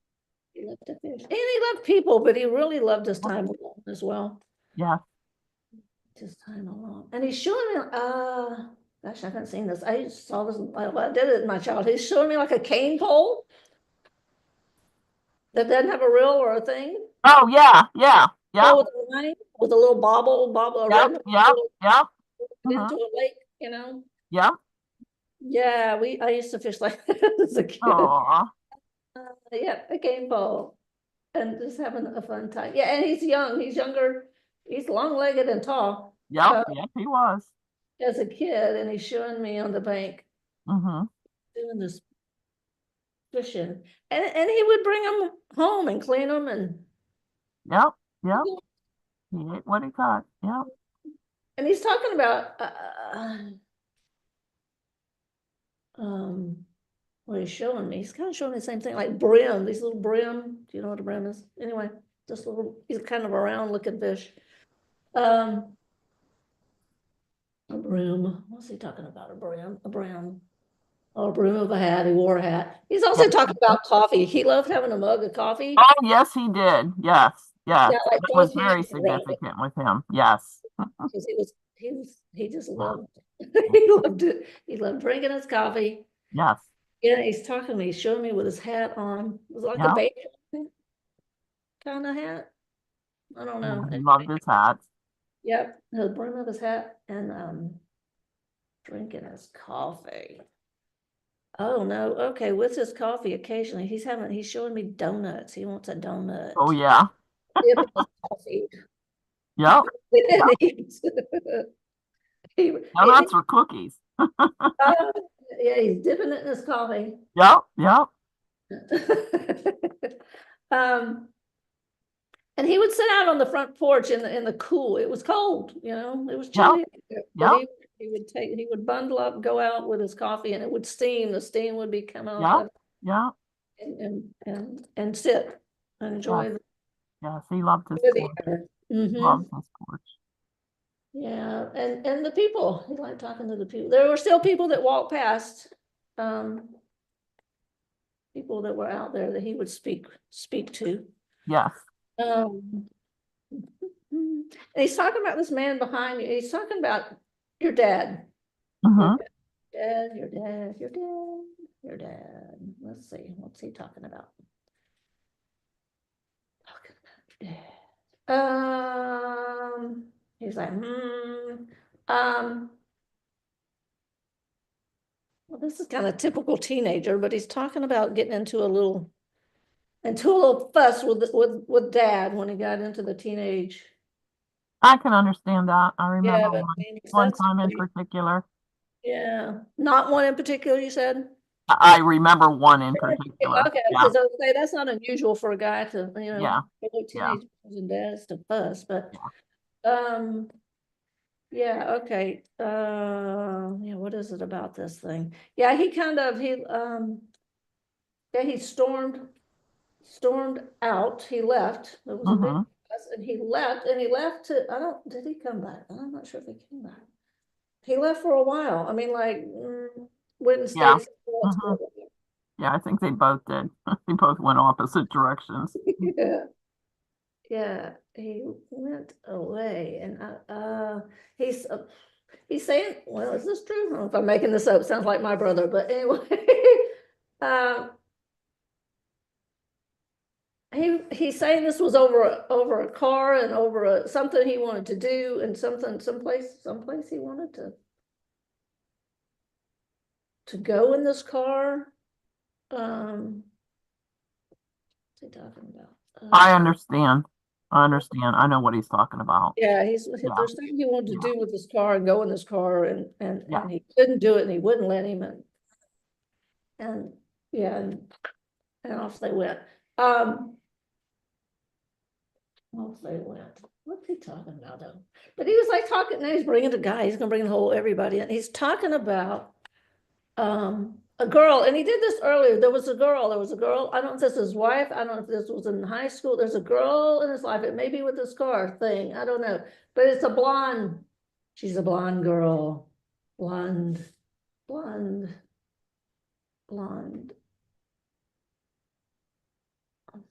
He loved to fish. And he loved people, but he really loved his time alone as well. Yeah. His time alone. And he's showing me, gosh, I haven't seen this. I saw this, I did it in my childhood. He's showing me like a cane pole that doesn't have a reel or a thing. Oh yeah, yeah, yeah. With a little bobble, Yep. Into a lake, Yep. Yeah, I used to fish like that as a kid. Yeah, a cane pole, and just having a fun time. Yeah, and he's young. He's younger. He's long-legged and tall. Yep. Yep, he was. As a kid, and he's showing me on the bank doing this fishing, and he would bring them home and clean them and. Yep. He ate what he caught. Yep. And he's talking about what he's showing me. He's kind of showing me the same thing, like brim. These little brim. Do you know what a brim is? Anyway, just little. He's kind of a round-looking fish. A broom. What's he talking about? A broom. Oh, a broom of a hat. He wore a hat. He's also talking about coffee. He loved having a mug of coffee. Oh, yes, he did. Yes. Yeah, like it was very significant with him. Yes. Because he just loved he loved it. He loved drinking his coffee. Yes. Yeah, he's talking to me, he's showing me with his hat on. It was like a baby kind of hat. I don't know. He loved his hat. Yep, the brim of his hat and drinking his coffee. Oh no, okay, with his coffee occasionally he's showing me donuts. He wants a donut. Oh yeah. Coffee. Yep. Donuts or cookies. Yeah, he's dipping it in his coffee. Yep. And he would sit out on the front porch in the cool. It was cold, it was chilly. Yep. He would bundle up, go out with his coffee, and it would steam. The steam would be coming out. Yeah. And sit and enjoy. Yes, he loved his porch. Loved his porch. Yeah, and the people. He liked talking to the people. There were still people that walked past. People that were out there that he would speak to. Yes. And he's talking about this man behind you. He's talking about your dad. Dad, your dad, your dad, your dad. Let's see, what's he talking about? Talking about your dad. He's like, well, this is kind of typical teenager, but he's talking about getting into a little fuss with dad when he got into the teenage. I can understand that. I remember But one time in particular. Yeah, not one in particular, you said? I remember one in particular. Okay, Yeah. because I would say that's not unusual for a guy to, Yeah. teenage boys and dads to fuss, but Yeah. yeah, okay. Yeah, what is it about this thing? Yeah, he kind of he stormed out. He left. There was a big fuss, and he left to, did he come back? I'm not sure if he came back. He left for a while. I mean, like, went and Yeah. stayed somewhere else for a while. Yeah, I think they both did. They both went opposite directions. Yeah. Yeah, he went away, and he's saying, well, is this true? I don't know if I'm making this up. Sounds like my brother, but anyway, uh, he's saying this was over a car and over something he wanted to do, and someplace he wanted to go in this car. What's he talking about? I understand. I know what he's talking about. Yeah, there's something he wanted to do with this car and go in this car, and he couldn't do it, and he wouldn't let him, and yeah, and off they went. Off they went. What's he talking about though? But he was like talking. Now he's bringing a guy. He's gonna bring the whole everybody in. He's talking about a girl, and he did this earlier. There was a girl. I don't know if this is his wife. I don't know if this was in high school. There's a girl in his life. It may be with this car thing. I don't know. But it's a blonde. She's a blonde girl. Blonde.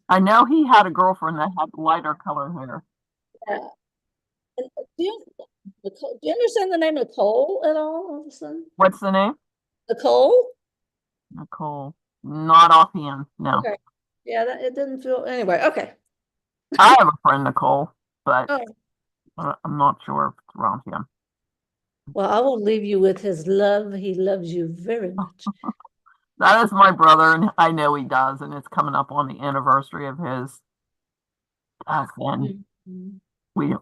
I know he had a girlfriend that had lighter color hair. Yeah. And do you understand the name Nicole at all? What's the name? Nicole? Nicole. Not offhand, no. Okay. Yeah, it didn't feel anyway. Okay. I have a friend, Nicole, but Oh. I'm not sure if it's around him. Well, I will leave you with his love. He loves you very much. That is my brother, and I know he does, and it's coming up on the anniversary of his. And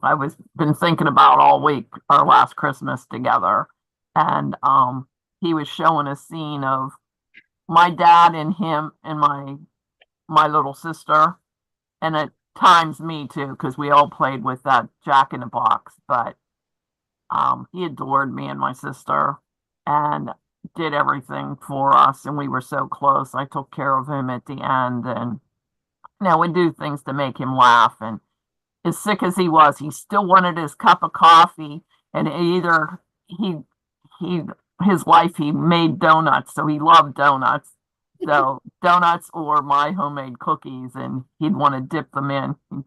I was been thinking about all week our last Christmas together, and he was showing a scene of my dad and him and my little sister, and at times me too, because we all played with that Jack in the Box. But he adored me and my sister, and did everything for us, and we were so close. I took care of him at the end, and would do things to make him laugh. And as sick as he was, he still wanted his cup of coffee, and either his wife, he made donuts, so he loved donuts. So donuts or my homemade cookies, and he'd want to dip them in. He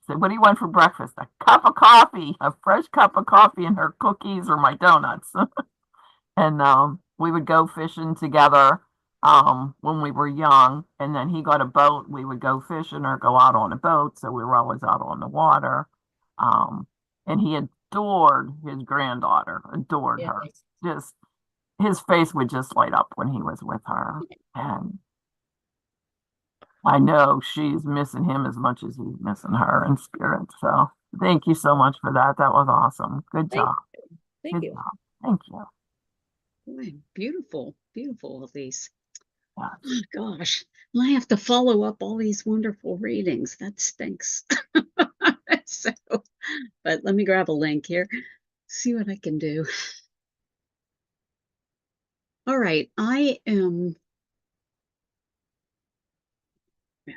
said, "What do you want for breakfast? A cup of coffee, a fresh cup of coffee, and her cookies or my donuts." And we would go fishing together when we were young, and then he got a boat. We would go fishing or go out on a boat, so we were always out on the water. And he adored his granddaughter, adored her. Just his face would just light up when he was with her, and I know she's missing him as much as he's missing her in spirit. So thank you so much for that. That was awesome. Good job. Thank you. Job. Thank you. Boy, beautiful, Elise. Yeah. Oh, gosh, I have to follow up all these wonderful readings. That stinks. So, but let me grab a link here, see what I can do. All right, I am.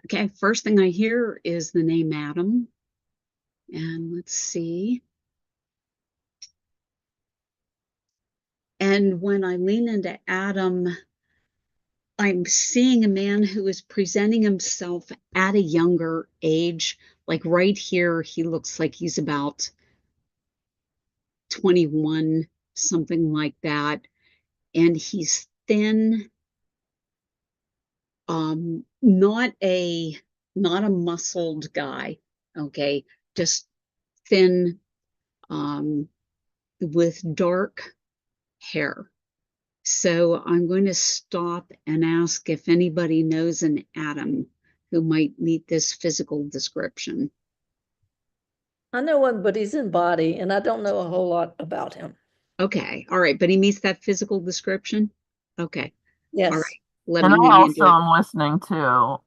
Okay, first thing I hear is the name Adam. And let's see. And when I lean into Adam, I'm seeing a man who is presenting himself at a younger age. Like right here, he looks like he's about 21, something like that. and he's thin, not a muscled guy, okay, just thin, with dark hair. So I'm going to stop and ask if anybody knows an Adam who might meet this physical description. I know one, but he's in body, and I don't know a whole lot about him. Okay, all right, but he meets that physical description? Okay, all Yes. right, let And me I lean also into it. am listening to,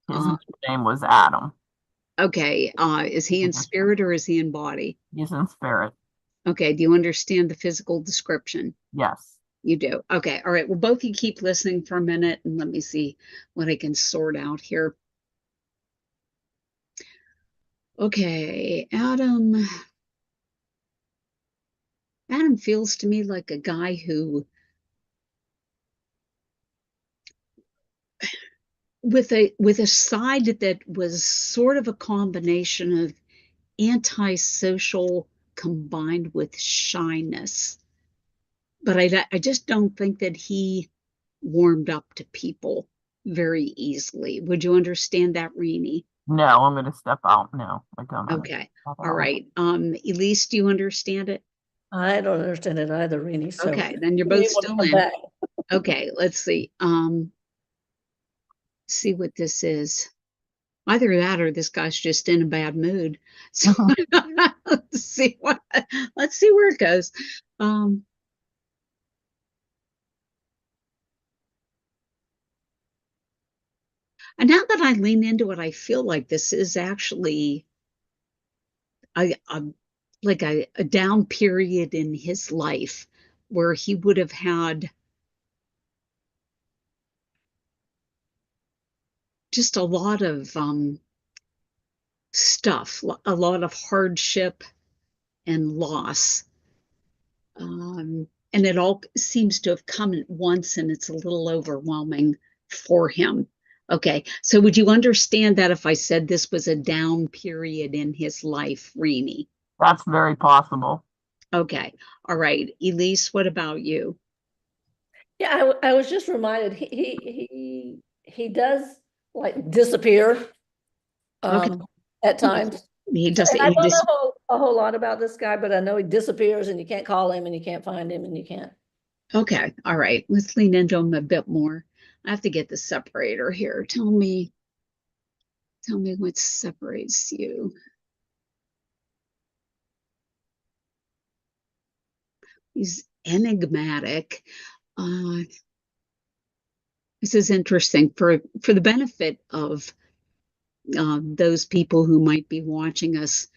his Uh, name was Adam. okay, is he in spirit or is he in body? He's in spirit. Okay, do you understand the physical description? Yes. You do. Okay, all right, well, both of you keep listening for a minute and let me see what I can sort out here. Okay, Adam feels to me like a guy who, with a side that was sort of a combination of antisocial combined with shyness. But I just don't think that he warmed up to people very easily. Would you understand that, Rini? No, I'm going to step out now. I don't know. Okay. All right. Elise, do you understand it? I don't understand it either, Rini. So Okay, then you're you both may want to still come in. back. Okay, let's see. See what this is. Either that or this guy's just in a bad mood. So let's see where it goes. And now that I lean into it, I feel like this is actually a like a down period in his life where he would have had just a lot of stuff, a lot of hardship and loss. And it all seems to have come at once, and it's a little overwhelming for him. Okay, so would you understand that if I said this was a down period in his life, Rini? That's very possible. Okay, all right. Elise, what about you? Yeah, I was just reminded he does like disappear Okay, at times. he does. And I He don't just know a whole lot about this guy, but I know he disappears and you can't call him and you can't find him and you can't. okay. All right. Let's lean into him a bit more. I have to get the separator here. Tell me what separates you. He's enigmatic. Uh, this is interesting for the benefit of those people who might be watching us.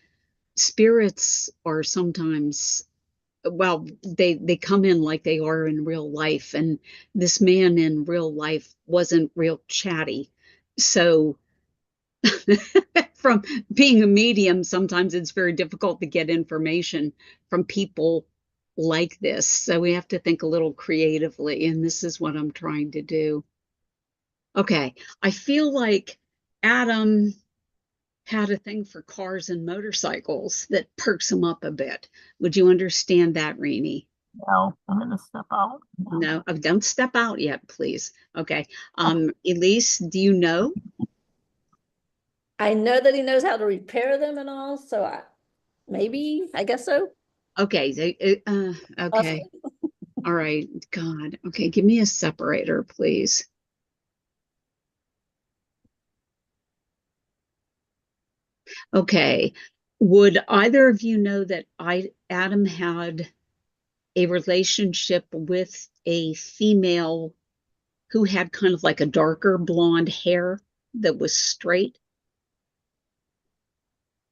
Spirits are sometimes, well, they come in like they are in real life, and this man in real life wasn't real chatty. So from being a medium, sometimes it's very difficult to get information from people like this. So we have to think a little creatively, and this is what I'm trying to do. Okay, I feel like Adam had a thing for cars and motorcycles that perks him up a bit. Would you understand that, Rini? No, I'm going to step out. No, don't step out yet, please. Okay. Elise, do you know? I know that he knows how to repair them and all, so I guess so. Okay. Okay. All right. God. Okay. Give me a separator, please. Okay. Would either of you know that Adam had a relationship with a female who had kind of like a darker blonde hair that was straight?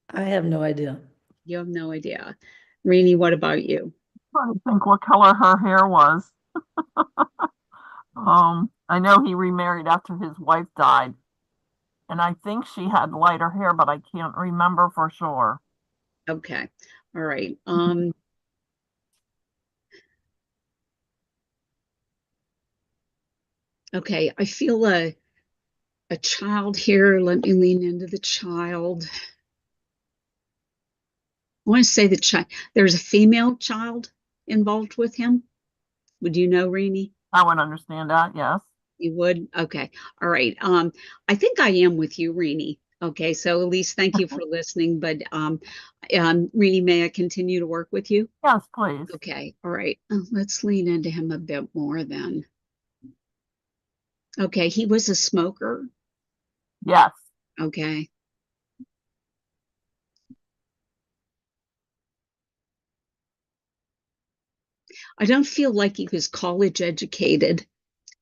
I have no idea. You have no idea. Rini, what about you? Trying to think what color her hair was. I know he remarried after his wife died, and I think she had lighter hair, but I can't remember for sure. Okay. All right. Okay. I feel a child here. Let me lean into the child. I want to say the child, there's a female child involved with him. Would you know, Rini? I would understand that, yes. You would? Okay. All right. I think I am with you, Rini. Okay, so Elise, thank you for listening. But Rini, may I continue to work with you? Yes, please. Okay, all right. Let's lean into him a bit more then. Okay, he was a smoker. Yes. Okay. I don't feel like he was college educated.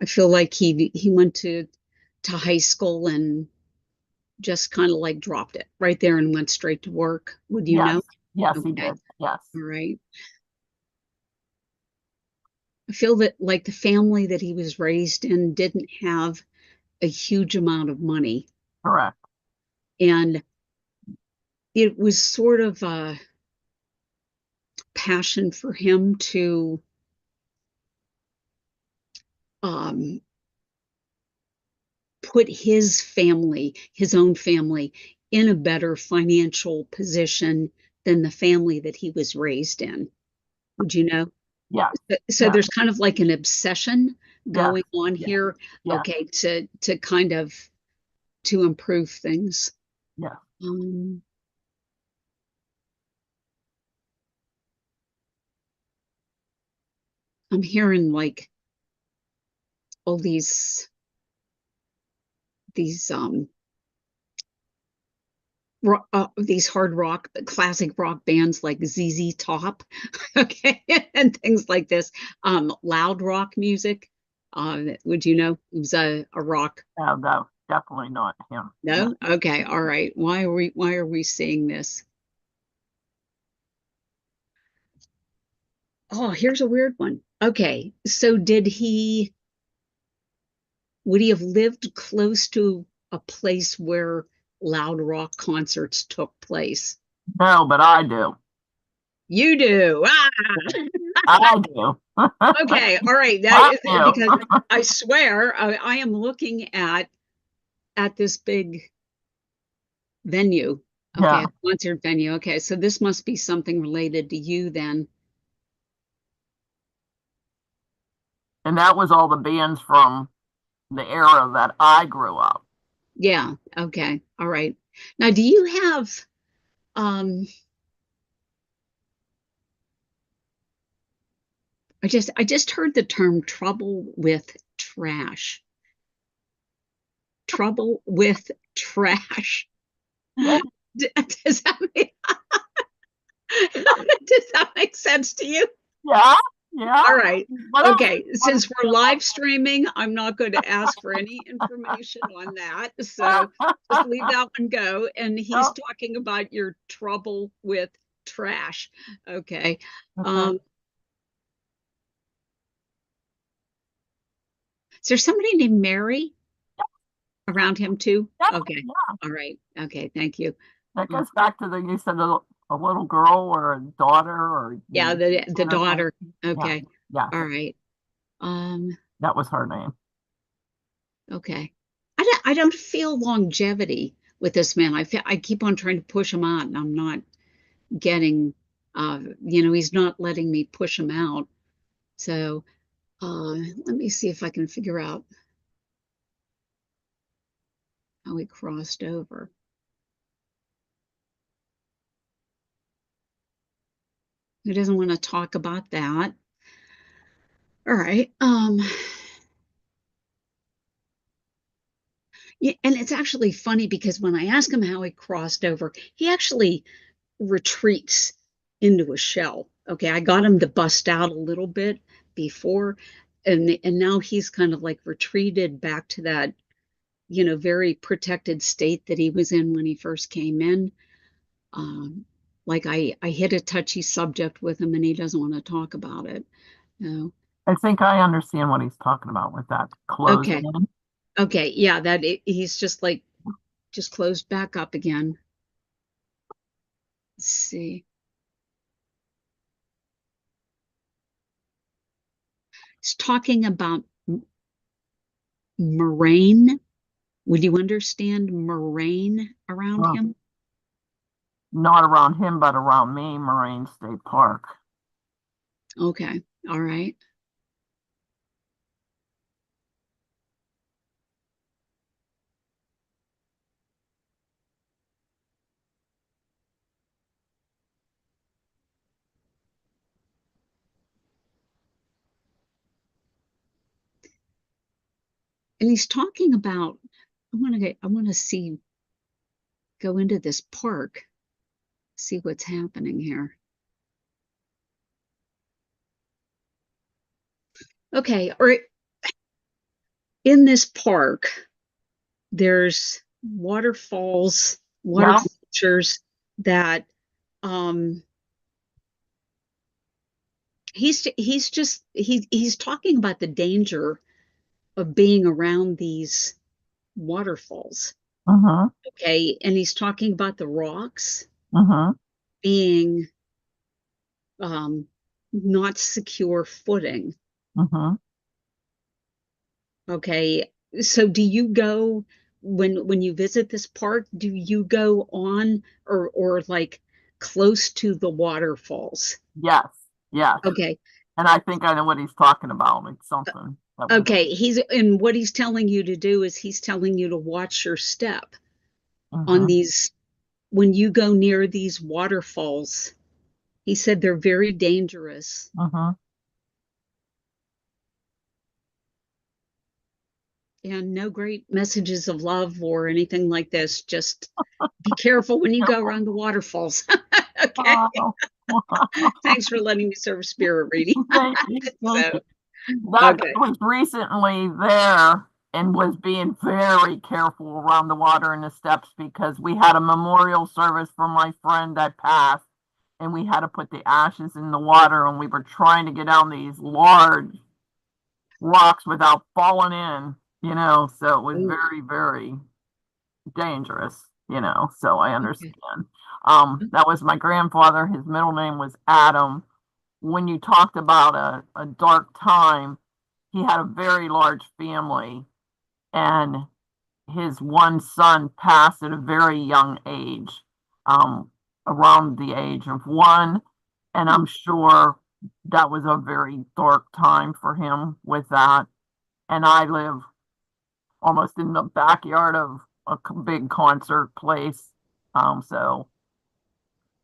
I feel like he went to high school and just kind of like dropped it right there and went straight to work. Would you Yes. know? Yes, he Okay. did. Yes. All right. I feel that like the family that he was raised in didn't have a huge amount of money. Correct. And it was sort of a passion for him to um, put his family, his own family, in a better financial position than the family that he was raised in. Would you know? Yes. So Yes. there's kind of like an obsession going on Yes. here, Yes. okay, to kind of to improve things. Yes. I'm hearing like all these these hard rock, classic rock bands like ZZ Top, okay, and things like this. Loud rock music. Would you know? It was a rock. No, definitely not him. No? Okay, all right. Why are we seeing this? Oh, here's a weird one. Okay, so would he have lived close to a place where loud rock concerts took place? No, but I do. You do. Ah! I do. Okay, all right. I Because do. I swear I am looking at this big venue. Okay, Yeah. a concert venue. Okay, so this must be something related to you then. And that was all the bands from the era that I grew up. Yeah, okay. All right. Now, do you have I just heard the term trouble with trash. Trouble with trash. Does that make does that make sense to you? Yeah. Yeah. All right. What Okay. else? Since we're live streaming, I'm not going to ask for any information on that. So just leave that one go. And he's Oh, talking about your trouble with trash. Okay. okay. Is there somebody named Mary around him too? Yeah, Okay. yeah. All right. Okay. Thank you. That goes back to you said a little girl or a daughter or Yeah, the daughter. Yeah. Okay. Yeah. All right. That was her name. Okay. I don't feel longevity with this man. I keep on trying to push him out and I'm not getting he's not letting me push him out. So let me see if I can figure out how he crossed over. He doesn't want to talk about that. All right. Yeah, and it's actually funny because when I ask him how he crossed over, he actually retreats into a shell. Okay, I got him to bust out a little bit before, and now he's kind of like retreated back to that, very protected state that he was in when he first came in. Like I hit a touchy subject with him and he doesn't want to talk about it. No. I think I understand what he's talking about with that closing Okay. in. Okay. Yeah, he's just like just closed back up again. Let's see. He's talking about moraine. Would you understand moraine around Oh, him? not around him, but around me, Moraine State Park. Okay. All right. And he's talking about, I want to see, go into this park, see what's happening here. Okay, or in this park, there's waterfalls, water Yeah. features that he's talking about the danger of being around these waterfalls. Mm-hmm. Okay, and he's talking about the rocks Mm-hmm. being not secure footing. Mm-hmm. Okay, so do you go when you visit this park, do you go on or like close to the waterfalls? Yes. Yes. Okay. And I think I know what he's talking about. It's something that was. Okay, and what he's telling you to do is he's telling you to watch your step on Mm-hmm. these when you go near these waterfalls. He said they're very dangerous. Mm-hmm. And no great messages of love or anything like this. Just be careful when you go around the waterfalls. Okay. Oh. Thanks for letting me serve spirit reading. Thank you. Thank So, you. That okay. was recently there and was being very careful around the water and the steps because we had a memorial service for my friend that passed, and we had to put the ashes in the water, and we were trying to get down these large rocks without falling in, so it was Ooh, very, very dangerous, so I okay. understand. That was my grandfather. His middle name was Adam. When you talked about a dark time, he had a very large family, and his one son passed at a very young age, around the age of 1. And I'm sure that was a very dark time for him with that. And I live almost in the backyard of a big concert place. So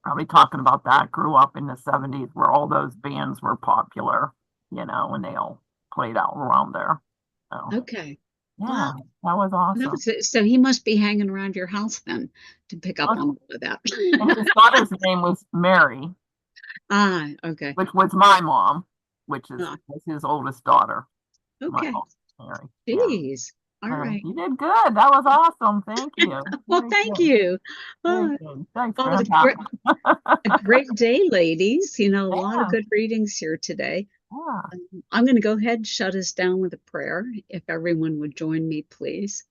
probably talking about that. Grew up in the 70s where all those bands were popular, and they all played out around there. So, Okay. yeah, Wow. that was awesome. So he must be hanging around your house then to pick up on all of that. And his daughter's name was Mary, Ah, okay. which was my mom, which Ah, was his oldest daughter. My okay. mom, Mary. Yeah. Geez. All right. You did good. That was awesome. Thank you. Well, Very thank good. you. Very Oh, good. Thanks, well, Grandpa. a great day, ladies. You know, a lot of Yeah. good readings here today. Yeah. I'm going to go ahead and shut us down with a prayer. If everyone would join me, please.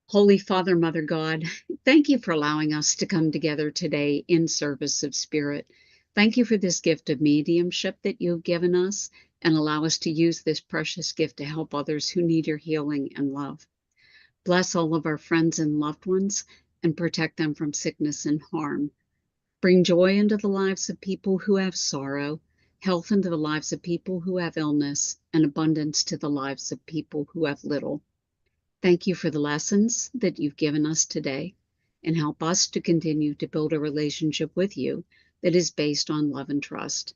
Holy Father, Mother God, thank you for allowing us to come together today in service of spirit. Thank you for this gift of mediumship that you've given us and allow us to use this precious gift to help others who need your healing and love. Bless all of our friends and loved ones and protect them from sickness and harm. Bring joy into the lives of people who have sorrow, health into the lives of people who have illness, and abundance to the lives of people who have little. Thank you for the lessons that you've given us today, and help us to continue to build a relationship with you that is based on love and trust.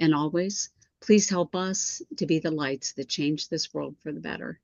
And always, please help us to be the lights that change this world for the better.